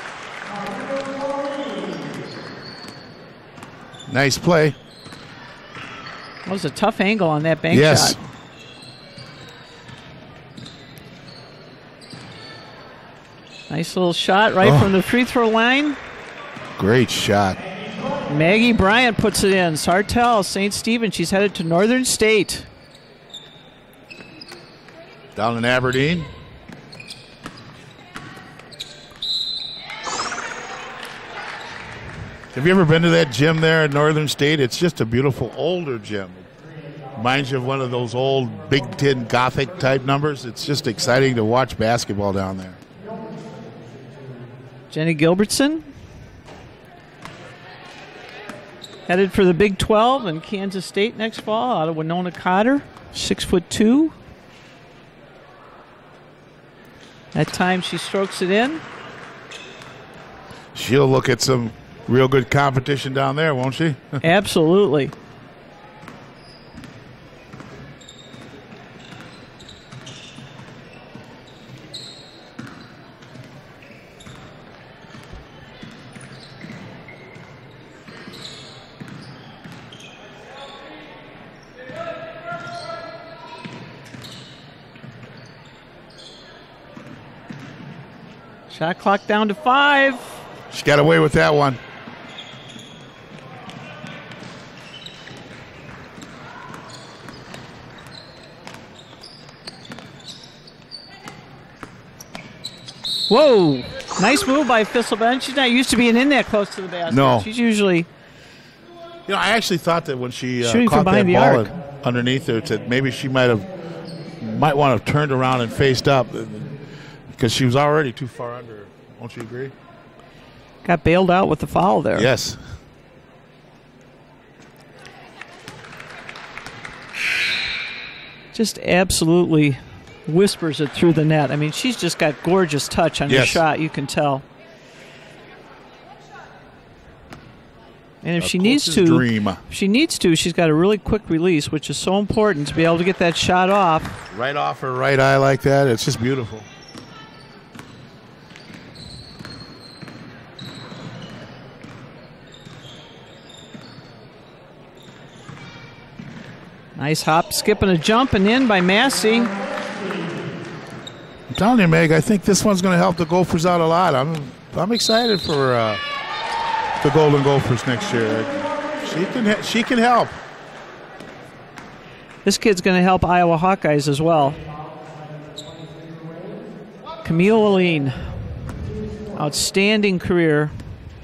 Nice play. That was a tough angle on that bank shot. Nice little shot right from the free throw line. Great shot. Maggie Bryant puts it in. Sartell, St. Stephen, she's headed to Northern State. Down in Aberdeen. Have you ever been to that gym there at Northern State? It's just a beautiful older gym. It reminds you of one of those old Big Ten Gothic type numbers. It's just exciting to watch basketball down there. Jenny Gilbertson headed for the Big 12 and Kansas State next fall out of Winona Cotter, 6'2". That time she strokes it in. She'll look at some real good competition down there, won't she? Absolutely. Shot clock down to 5. She got away with that one. Whoa. Nice move by Fisselben. She's not used to being in that close to the basket. No. She's usually... I actually thought that when she shooting caught from that behind the ball underneath her, that maybe she might want to have turned around and faced up because she was already too far under. Won't you agree? Got bailed out with the foul there. Yes. Just absolutely whispers it through the net. I mean, she's just got gorgeous touch on her shot, you can tell. And if she needs to, she's got a really quick release, which is so important to be able to get that shot off. Right off her right eye like that. It's just beautiful. Nice hop, skip, and a jump, and in by Massey. I'm telling you, Meg, I think this one's going to help the Gophers out a lot. I'm excited for the Golden Gophers next year. She can help. This kid's going to help Iowa Hawkeyes as well. Camille Aline, outstanding career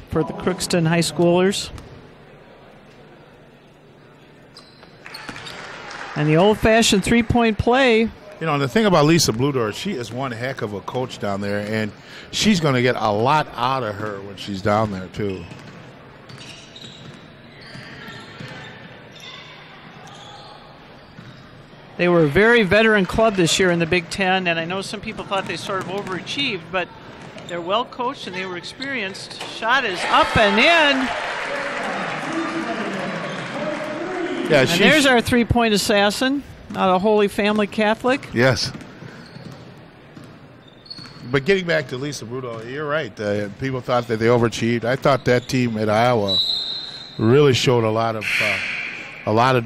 for the Crookston High Schoolers. And the old-fashioned three-point play. And the thing about Lisa Bludor, she is one heck of a coach down there, and she's going to get a lot out of her when she's down there, too. They were a very veteran club this year in the Big Ten, and I know some people thought they sort of overachieved, but they're well coached and they were experienced. Shot is up and in. Yeah, and there's our three-point assassin, not a Holy Family Catholic. Yes. But getting back to Lisa Bruto, you're right. People thought that they overachieved. I thought that team at Iowa really showed a lot of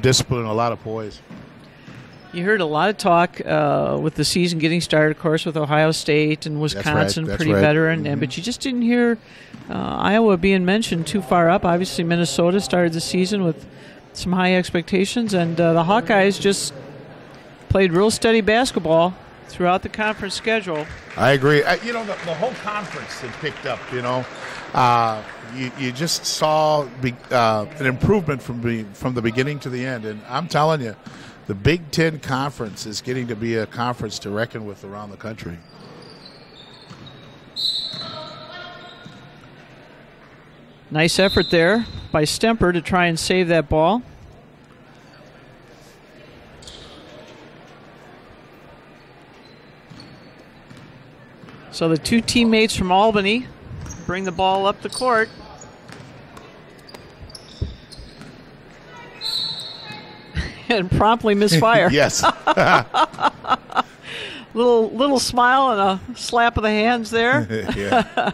discipline, a lot of poise. You heard a lot of talk with the season getting started, of course, with Ohio State and Wisconsin, That's pretty right. veteran. But you just didn't hear Iowa being mentioned too far up. Obviously, Minnesota started the season with some high expectations, and the Hawkeyes just played real steady basketball throughout the conference schedule. I agree. The whole conference had picked up, You just saw an improvement from the beginning to the end. And I'm telling you, the Big Ten Conference is getting to be a conference to reckon with around the country. Nice effort there by Stemper to try and save that ball. So the two teammates from Albany bring the ball up the court. And promptly misfire. Yes. little smile and a slap of the hands there. Yeah.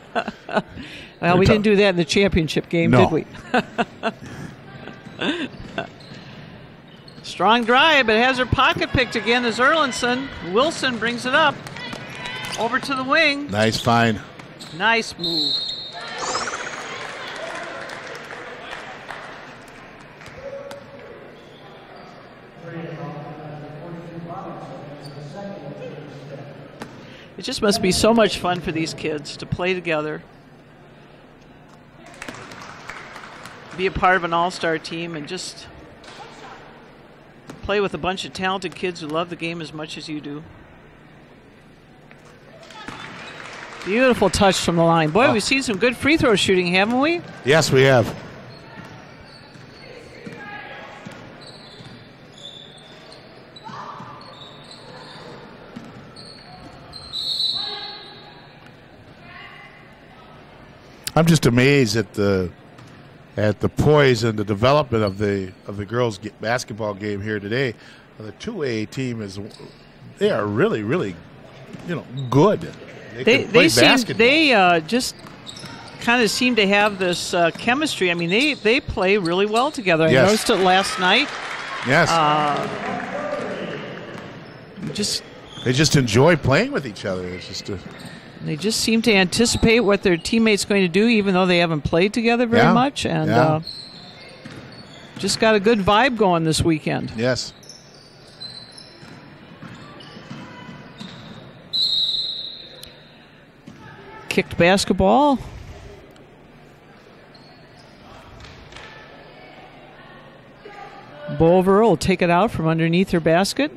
Well, we didn't do that in the championship game, No. did we? Strong drive, but has her pocket picked again as Erlinson. Wilson brings it up. Over to the wing. Nice find. Nice move. It just must be so much fun for these kids to play together, be a part of an all-star team, and just play with a bunch of talented kids who love the game as much as you do. Beautiful touch from the line. Boy, we've seen some good free throw shooting, haven't we? Yes, we have. I'm just amazed at the poise and the development of the girls' basketball game here today. The 2A team they are really, really, good. They just kind of seem to have this chemistry. I mean, they play really well together. Yes. I noticed it last night. Yes. Just they just enjoy playing with each other. It's just They just seem to anticipate what their teammate's going to do, even though they haven't played together very much. And just got a good vibe going this weekend. Yes. Kicked basketball. Bover will take it out from underneath her basket.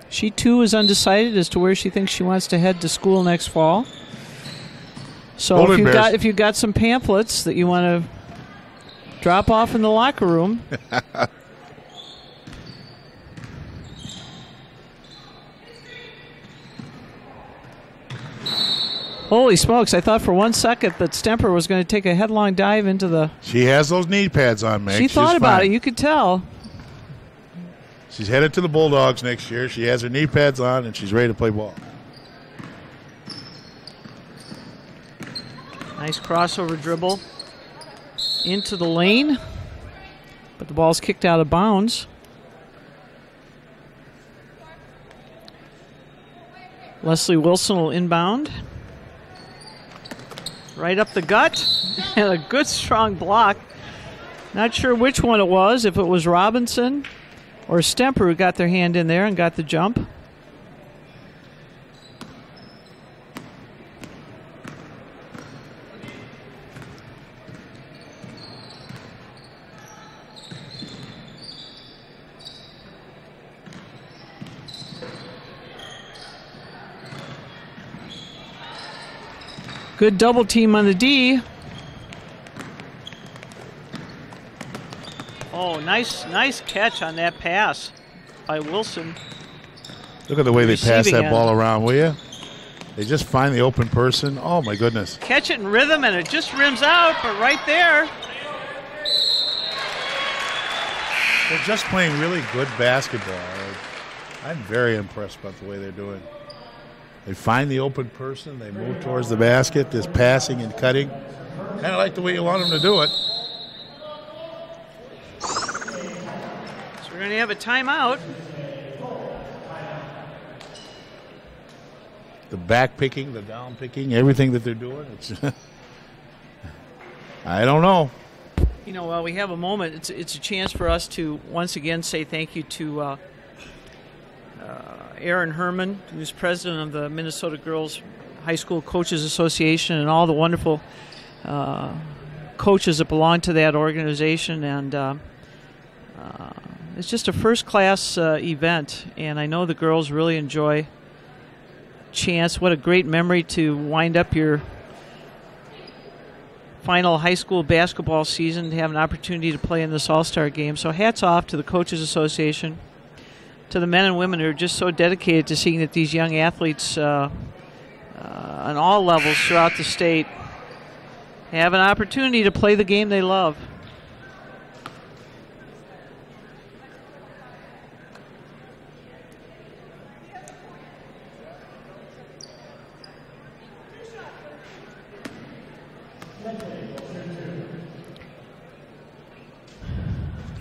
She, too, is undecided as to where she thinks she wants to head to school next fall. So if you've got some pamphlets that you want to drop off in the locker room. Holy smokes, I thought for 1 second that Stemper was going to take a headlong dive into the... She has those knee pads on, Meg. She thought about it, you could tell. She's headed to the Bulldogs next year. She has her knee pads on, and she's ready to play ball. Nice crossover dribble into the lane, but the ball's kicked out of bounds. Leslie Wilson will inbound. Right up the gut, and a good strong block. Not sure which one it was, if it was Robinson or Stemper who got their hand in there and got the jump. Good double team on the D. Oh, nice catch on that pass by Wilson. Look at the way they pass that ball around, will you? They just find the open person. Oh, my goodness. Catch it in rhythm, and it just rims out, but right there. They're just playing really good basketball. I'm very impressed by the way they're doing. They find the open person. They move towards the basket, just passing and cutting. Kind of like the way you want them to do it. So we're going to have a timeout. The back picking, the down picking, everything that they're doing. It's I don't know. You know, while we have a moment, it's a chance for us to once again say thank you to Aaron Herman, who's president of the Minnesota Girls High School Coaches Association, and all the wonderful coaches that belong to that organization. And it's just a first-class event, and I know the girls really enjoy chance. What a great memory to wind up your final high school basketball season, to have an opportunity to play in this all-star game. So hats off to the Coaches Association, to the men and women who are just so dedicated to seeing that these young athletes on all levels throughout the state have an opportunity to play the game they love.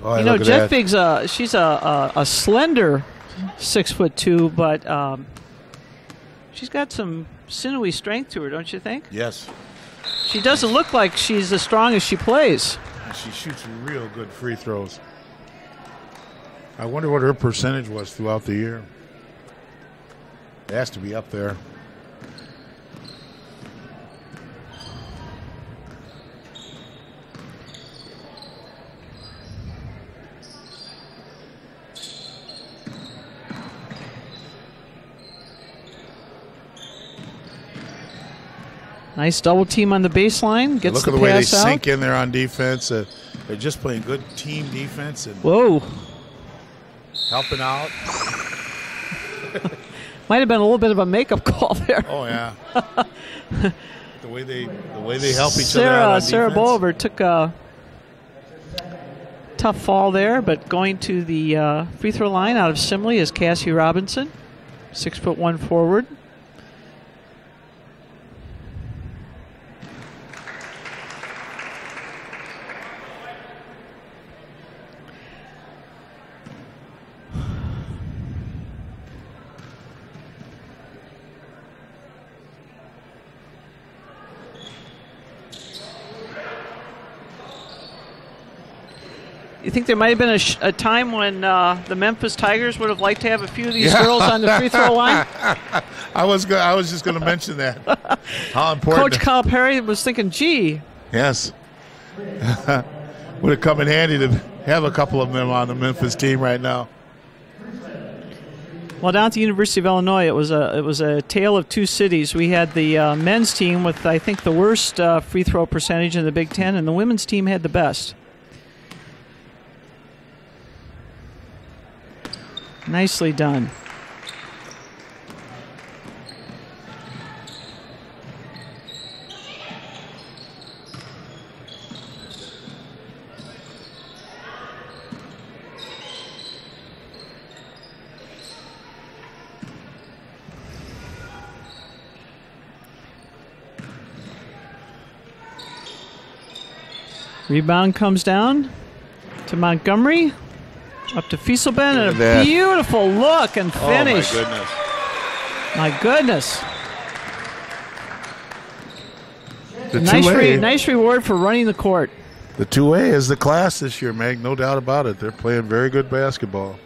Oh, you know, Jeff Biggs, she's a slender 6'2", but she's got some sinewy strength to her, don't you think? Yes. She doesn't look like she's as strong as she plays. And she shoots real good free throws. I wonder what her percentage was throughout the year. It has to be up there. Nice double team on the baseline. Gets Look the at the way they pass out. sink in there on defense. They're just playing good team defense and whoa, helping out. Might have been a little bit of a makeup call there. Oh yeah. the way they help each other out on defense. Sarah Bolivar took a tough fall there, but going to the free throw line out of Simley is Cassie Robinson, 6'1" forward. You think there might have been a time when the Memphis Tigers would have liked to have a few of these girls on the free throw line? I was just going to mention that. How important. Coach Calipari was thinking, gee. Yes. Would have come in handy to have a couple of them on the Memphis team right now. Well, down at the University of Illinois, it was a tale of two cities. We had the men's team with, I think, the worst free throw percentage in the Big Ten, and the women's team had the best. Nicely done. Rebound comes down to Montgomery. Up to Fieselben, and a beautiful look and finish. Oh, my goodness. The nice reward for running the court. The 2A is the class this year, Meg. No doubt about it. They're playing very good basketball.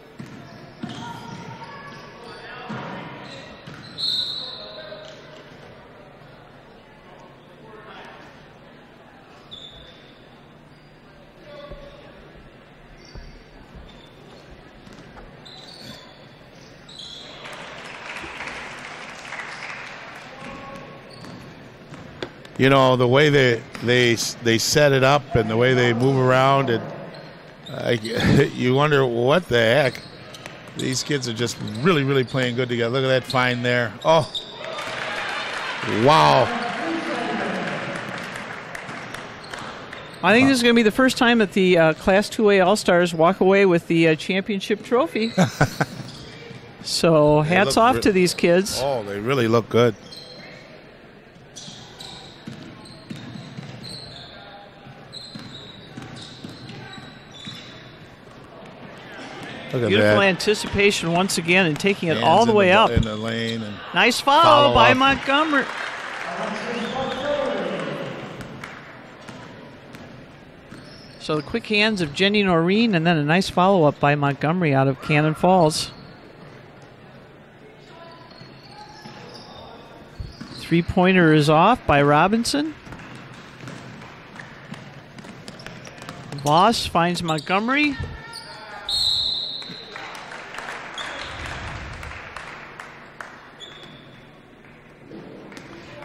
You know, the way they set it up and the way they move around, and you wonder what the heck. These kids are just really, really playing good together. Look at that find there. Oh, wow. I think this is going to be the first time that the Class 2A All-Stars walk away with the championship trophy. So hats off to these kids. Oh, they really look good. Beautiful anticipation once again and taking it all the way up. In the lane. And nice follow by Montgomery. So the quick hands of Jenny Noreen and then a nice follow-up by Montgomery out of Cannon Falls. Three-pointer is off by Robinson. Voss finds Montgomery.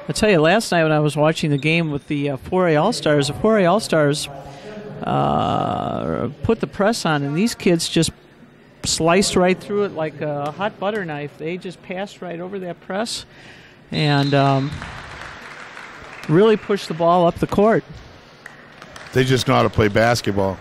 I'll tell you, last night when I was watching the game with the 4A All-Stars, the 4A All-Stars put the press on, and these kids just sliced right through it like a hot butter knife. They just passed right over that press and really pushed the ball up the court. They just know how to play basketball.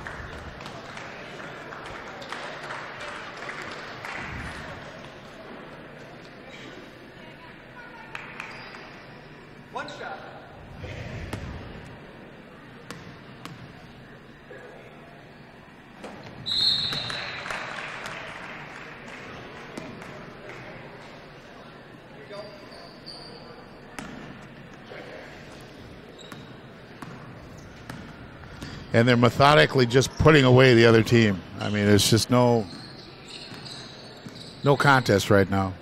And they're methodically just putting away the other team. I mean, it's just no contest right now.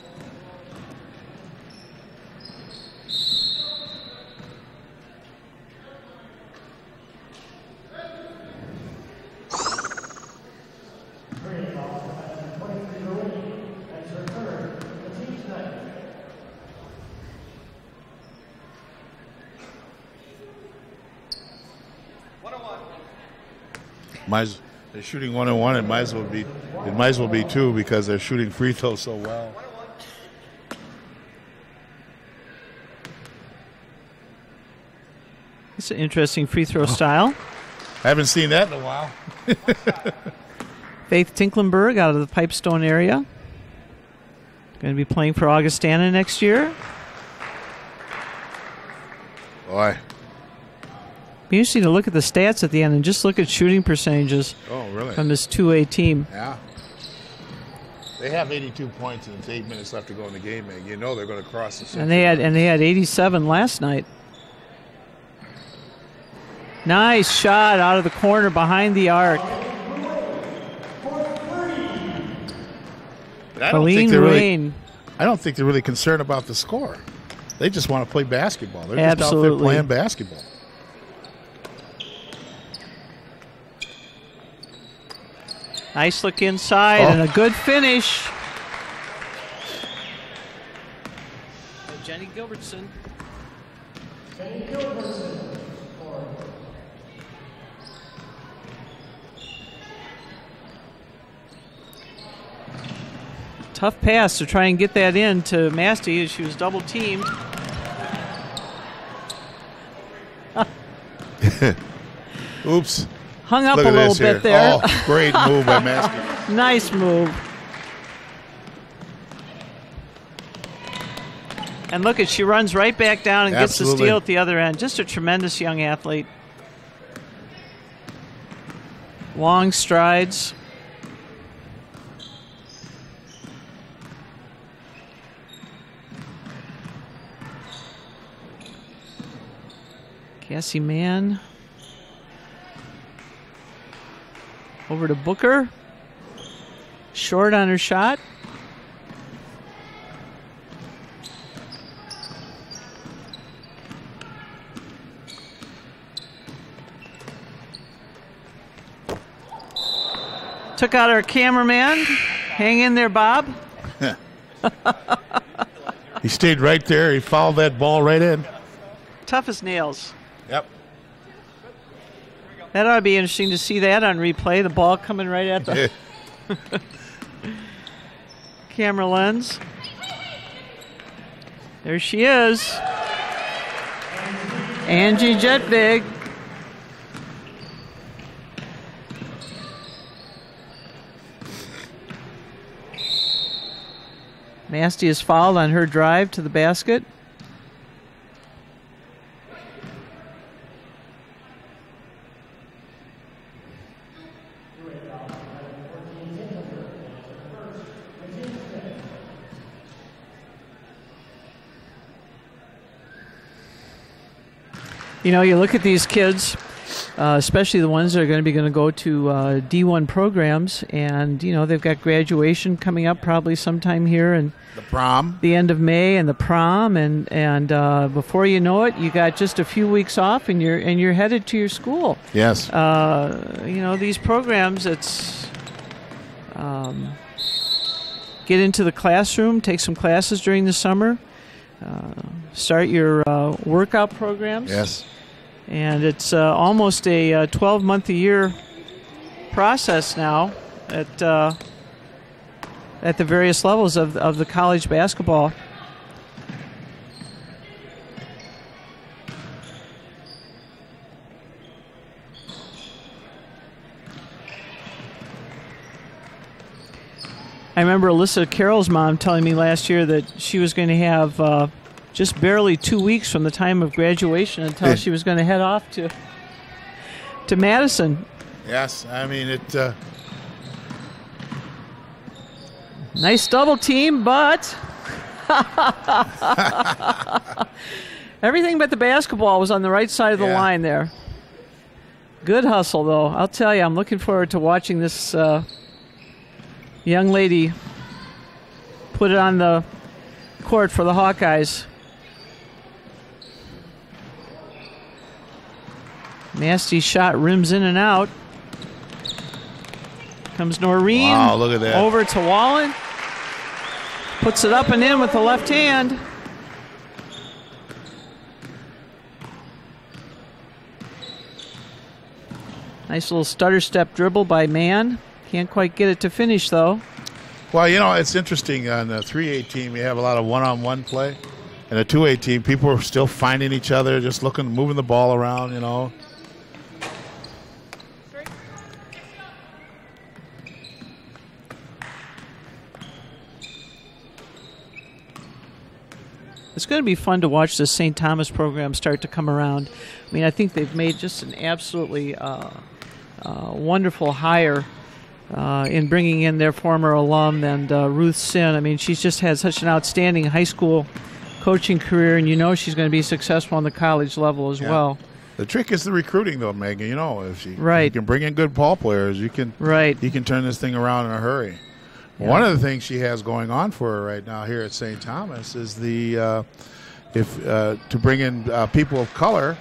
They're shooting 1-on-1. It might as well be two because they're shooting free throws so well. It's an interesting free throw style. I haven't seen that in a while. Faith Tinklenberg out of the Pipestone area. Going to be playing for Augustana next year. Boy. Be interesting to look at the stats at the end and just look at shooting percentages from this 2A team. Yeah. They have 82 points and it's 8 minutes left to go in the game, man. You know they're going to cross the century. And they had 87 last night. Nice shot out of the corner behind the arc. I don't think they're really concerned about the score. They just want to play basketball. They're just out there playing basketball. Nice look inside and a good finish. Jenny Gilbertson. Tough pass to try and get that in to Masty as she was double teamed. Oops. Hung up a little bit there. Oh, great move by Masty. Nice move. And look she runs right back down and gets the steal at the other end. Just a tremendous young athlete. Long strides. Cassie Mann. Over to Booker. Short on her shot. Took out our cameraman. Hang in there, Bob. He stayed right there. He fouled that ball right in. Tough as nails. Yep. That ought to be interesting to see that on replay. The ball coming right at the camera lens. There she is. Angie Jetvig. Masty is fouled on her drive to the basket. You know, you look at these kids, especially the ones that are going to go to D1 programs, and, you know, they've got graduation coming up probably sometime here and the prom, the end of May, and the prom, and before you know it, you got just a few weeks off, and you're headed to your school. Yes. You know, these programs, it's get into the classroom, take some classes during the summer, start your workout programs. Yes. And it's almost a 12-month-a-year process now at the various levels of the college basketball. I remember Alyssa Carroll's mom telling me last year that she was going to have just barely 2 weeks from the time of graduation until she was going to head off to Madison. Yes, I mean it. Nice double team, but everything but the basketball was on the right side of the line there. Good hustle, though. I'll tell you, I'm looking forward to watching this young lady put it on the court for the Hawkeyes. Nasty shot rims in and out. Comes Noreen. Wow, look at that. Over to Wallen. Puts it up and in with the left hand. Nice little stutter step dribble by Mann. Can't quite get it to finish, though. Well, you know, it's interesting. On the 3A team, you have a lot of one-on-one play. And the 2A team, people are still finding each other, just moving the ball around, you know. It's going to be fun to watch the St. Thomas program start to come around. I mean, I think they've made just an absolutely wonderful hire in bringing in their former alum and Ruth Sin. I mean, she's just had such an outstanding high school coaching career, and you know she's going to be successful on the college level as well. The trick is the recruiting, though, Megan. You know, if you right. can bring in good ball players, you can right. You can turn this thing around in a hurry. One of the things she has going on for her right now here at St. Thomas is to bring in people of color.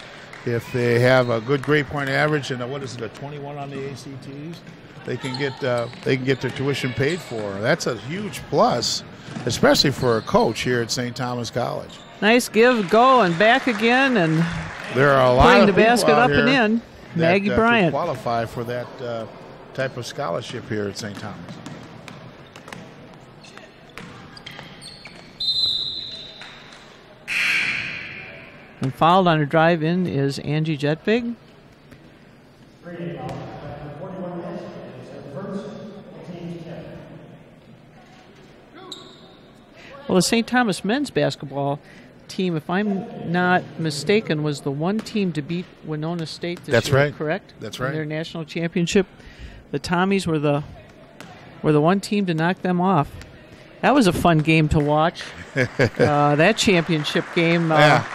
If they have a good grade point average and a 21 on the ACTs, they can get their tuition paid for. That's a huge plus, especially for a coach here at St. Thomas College. Nice give, go, and back again, and there are a lot putting of the people basket out up and here in. that, Maggie Bryant could qualify for that type of scholarship here at St. Thomas. And fouled on her drive in is Angie Jetvig. Well, the St. Thomas men's basketball team, if I'm not mistaken, was the one team to beat Winona State this That's year, right. correct? That's In right. their national championship. The Tommies were the one team to knock them off. That was a fun game to watch. That championship game. Yeah.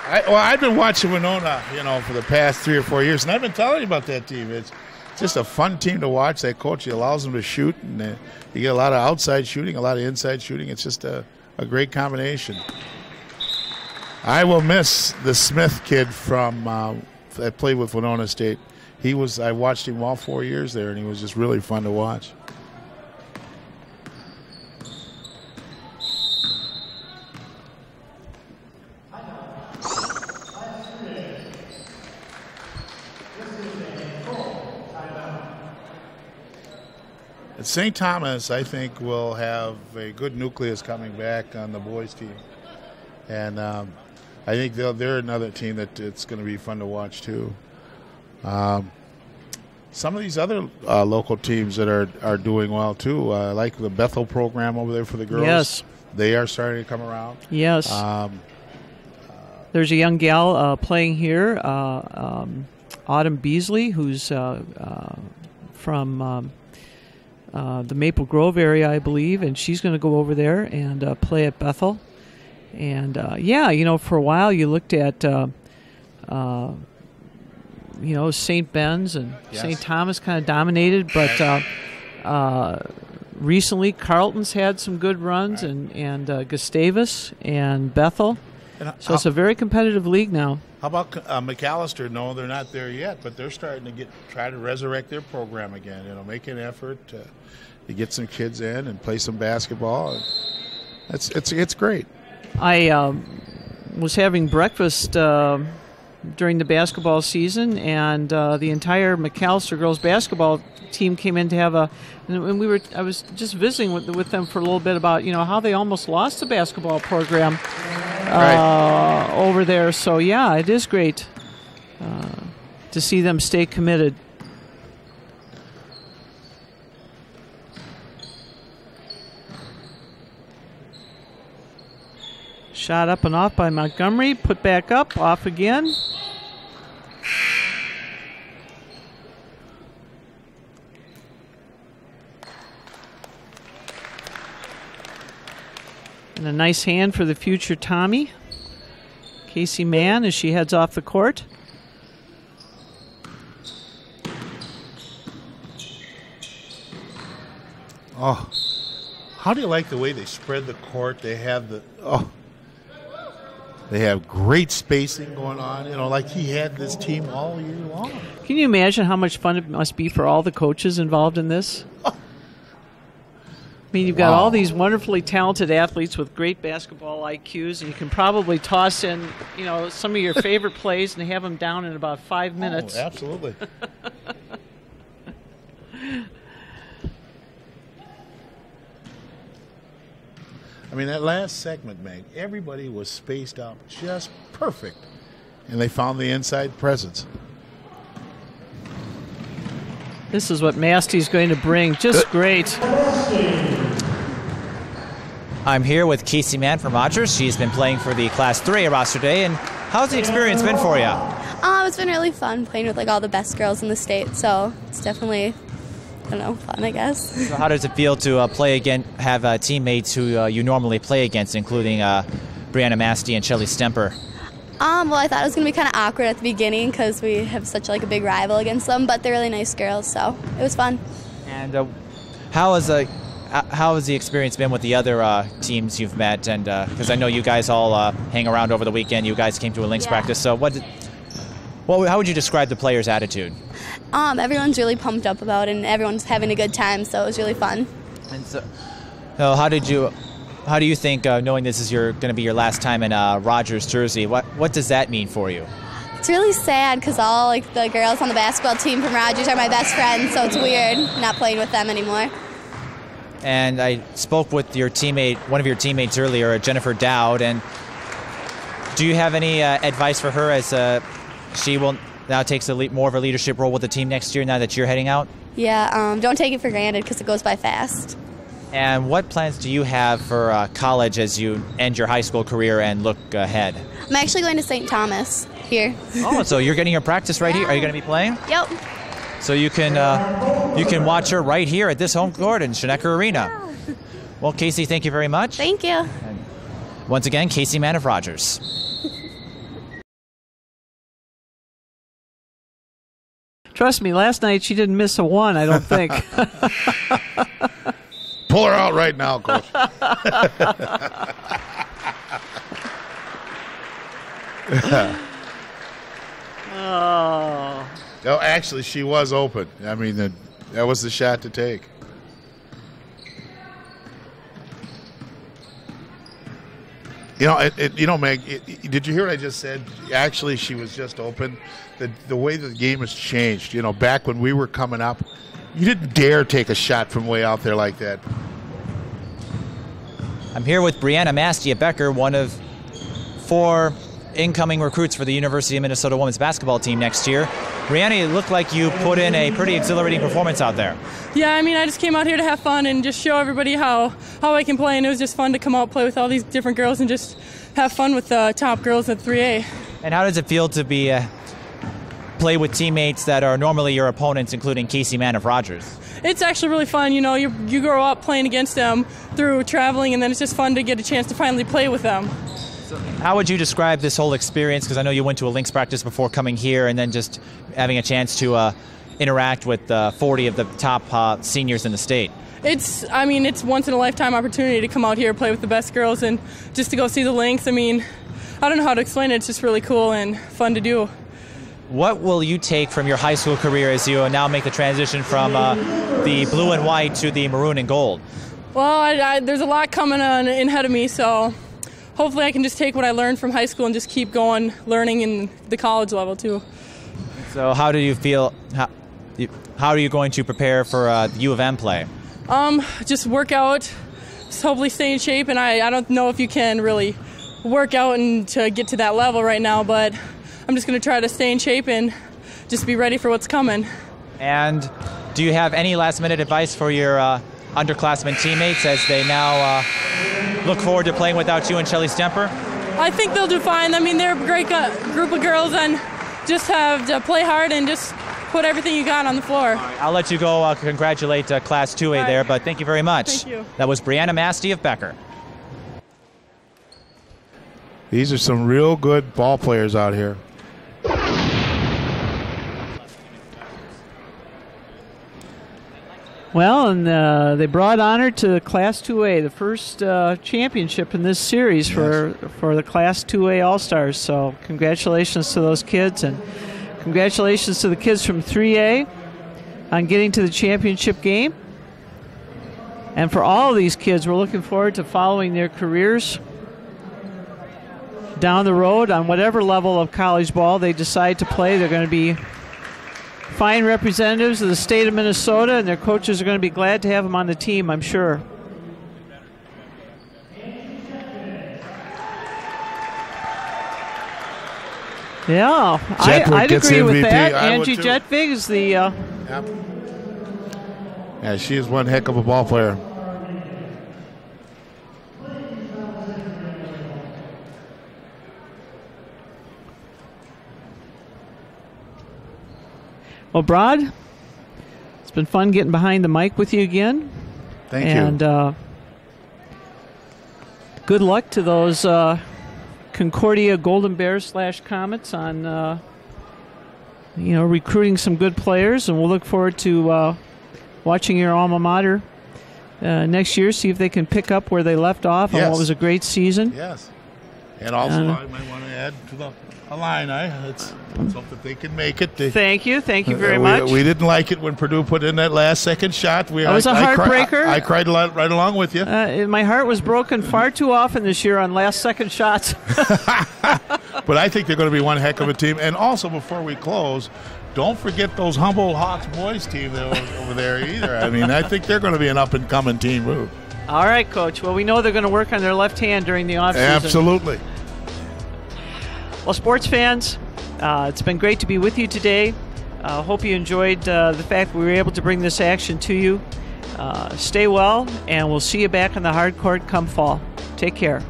I've been watching Winona, for the past 3 or 4 years, and I've been telling you about that team. It's just a fun team to watch. That coach, he allows them to shoot, and you get a lot of outside shooting, a lot of inside shooting. It's just a great combination. I will miss the Smith kid from that played with Winona State. I watched him all 4 years there, and he was just really fun to watch. At St. Thomas, I think, will have a good nucleus coming back on the boys' team. And I think they're another team that it's going to be fun to watch, too. Some of these other local teams that are doing well, too, like the Bethel program over there for the girls. Yes. They are starting to come around. Yes. There's a young gal playing here, Autumn Beasley, who's from the Maple Grove area, I believe, and she's going to go over there and play at Bethel. And, for a while you looked at, St. Ben's and Yes. St. Thomas kind of dominated, but recently Carleton's had some good runs, right. and Gustavus and Bethel. And so it's a very competitive league now. How about McAllister? No, they're not there yet, but they're starting to try to resurrect their program again. Make an effort to get some kids in and play some basketball. It's great. I was having breakfast during the basketball season, and the entire McAllister girls basketball team came in to have and I was just visiting with them for a little bit about how they almost lost the basketball program. Right. Over there. So, yeah, it is great to see them stay committed. Shot up and off by Montgomery. Put back up. Off again. And a nice hand for the future Tommy. Casey Mann as she heads off the court. Oh, how do you like the way they spread the court? They have they have great spacing going on. Like he had this team all year long. Can you imagine how much fun it must be for all the coaches involved in this? I mean, you've got all these wonderfully talented athletes with great basketball IQs, and you can probably toss in, some of your favorite plays and have them down in about 5 minutes. Oh, absolutely. I mean, that last segment, Meg, everybody was spaced out just perfect, and they found the inside presence. This is what Masty's going to bring. Just great. I'm here with Casey Mann from Rogers. She's been playing for the Class 3 roster today. And how's the experience been for you? It's been really fun playing with all the best girls in the state. So it's definitely, fun, I guess. So how does it feel to play again, have teammates who you normally play against, including Brianna Masty and Shelly Stemper? Well, I thought it was going to be kind of awkward at the beginning because we have such a big rival against them, but they're really nice girls, so it was fun. And how has how has the experience been with the other teams you've met? And because I know you guys all hang around over the weekend. You guys came to a links practice. So how would you describe the players' attitude? Everyone's really pumped up about it, and everyone's having a good time, so it was really fun. And so how do you think, knowing this is going to be your last time in Rogers jersey, what does that mean for you? It's really sad because all the girls on the basketball team from Rogers are my best friends, so it's weird not playing with them anymore. And I spoke with one of your teammates earlier, Jennifer Dowd, and do you have any advice for her as she will now takes more of a leadership role with the team next year now that you're heading out? Yeah, don't take it for granted because it goes by fast. And what plans do you have for college as you end your high school career and look ahead? I'm actually going to St. Thomas here. Oh, so you're getting your practice right here? Are you going to be playing? Yep. So you can watch her right here at this home court in Schoenecker Arena. Well, Casey, thank you very much. Thank you. And once again, Casey Mann of Rogers. Trust me, last night she didn't miss a one, I don't think. Pull her out right now, Coach. Oh. No, actually, she was open. I mean, that was the shot to take. Meg, did you hear what I just said? Actually, she was just open. The way the game has changed, back when we were coming up, you didn't dare take a shot from way out there like that. I'm here with Brianna Mastia-Becker, one of 4 incoming recruits for the University of Minnesota women's basketball team next year. Brianna, it looked like you put in a pretty exhilarating performance out there. Yeah, I mean, I just came out here to have fun and just show everybody how I can play, and it was just fun to come out, play with all these different girls, and just have fun with the top girls at 3A. And how does it feel to be play with teammates that are normally your opponents, including Casey Mann of Rogers? It's actually really fun. You grow up playing against them through traveling, and then it's just fun to get a chance to finally play with them. So how would you describe this whole experience? Because I know you went to a links practice before coming here, and then just having a chance to interact with 40 of the top seniors in the state. It's once in a lifetime opportunity to come out here, play with the best girls, and just to go see the links. I mean, I don't know how to explain it. It's just really cool and fun to do. What will you take from your high school career as you now make the transition from the blue and white to the maroon and gold? Well, there's a lot coming on ahead of me, so hopefully I can just take what I learned from high school and just keep going, learning in the college level too. So how do you feel, how are you going to prepare for the U of M play? Just work out, just hopefully stay in shape, and I don't know if you can really work out and to get to that level right now, but I'm just going to try to stay in shape and just be ready for what's coming. And do you have any last-minute advice for your underclassmen teammates as they now look forward to playing without you and Shelly Stemper? I think they'll do fine. I mean, they're a great group of girls, and just have to play hard and just put everything you got on the floor. I'll let you go congratulate Class 2A there, but thank you very much. Thank you. That was Brianna Mastia-Becker. These are some real good ball players out here. Well, and they brought honor to Class 2A, the first championship in this series for the Class 2A All-Stars. So congratulations to those kids, and congratulations to the kids from 3A on getting to the championship game. And for all of these kids, we're looking forward to following their careers down the road on whatever level of college ball they decide to play. They're going to be fine representatives of the state of Minnesota, and their coaches are going to be glad to have them on the team, I'm sure. Yeah, I'd agree with that. Angie Jetvig is the... Yeah, she is one heck of a ball player. Well, Brod, it's been fun getting behind the mic with you again. Thank you. And good luck to those Concordia Golden Bears / Comets on, recruiting some good players. And we'll look forward to watching your alma mater next year, see if they can pick up where they left off on what was a great season. Yes. And also, I might want to add to the Illini. Let's hope that they can make it. Thank you very much. We didn't like it when Purdue put in that last second shot. That was a heartbreaker. I cried right along with you. My heart was broken far too often this year on last second shots. But I think they're going to be one heck of a team. And also, before we close, don't forget those Humboldt Hawks boys team that was over there either. I mean, I think they're going to be an up-and-coming team. Ooh. All right, Coach. Well, we know they're going to work on their left hand during the offseason. Absolutely. Well, sports fans, it's been great to be with you today. Hope you enjoyed the fact we were able to bring this action to you. Stay well, and we'll see you back on the hard court come fall. Take care.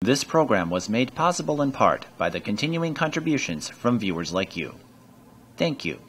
This program was made possible in part by the continuing contributions from viewers like you. Thank you.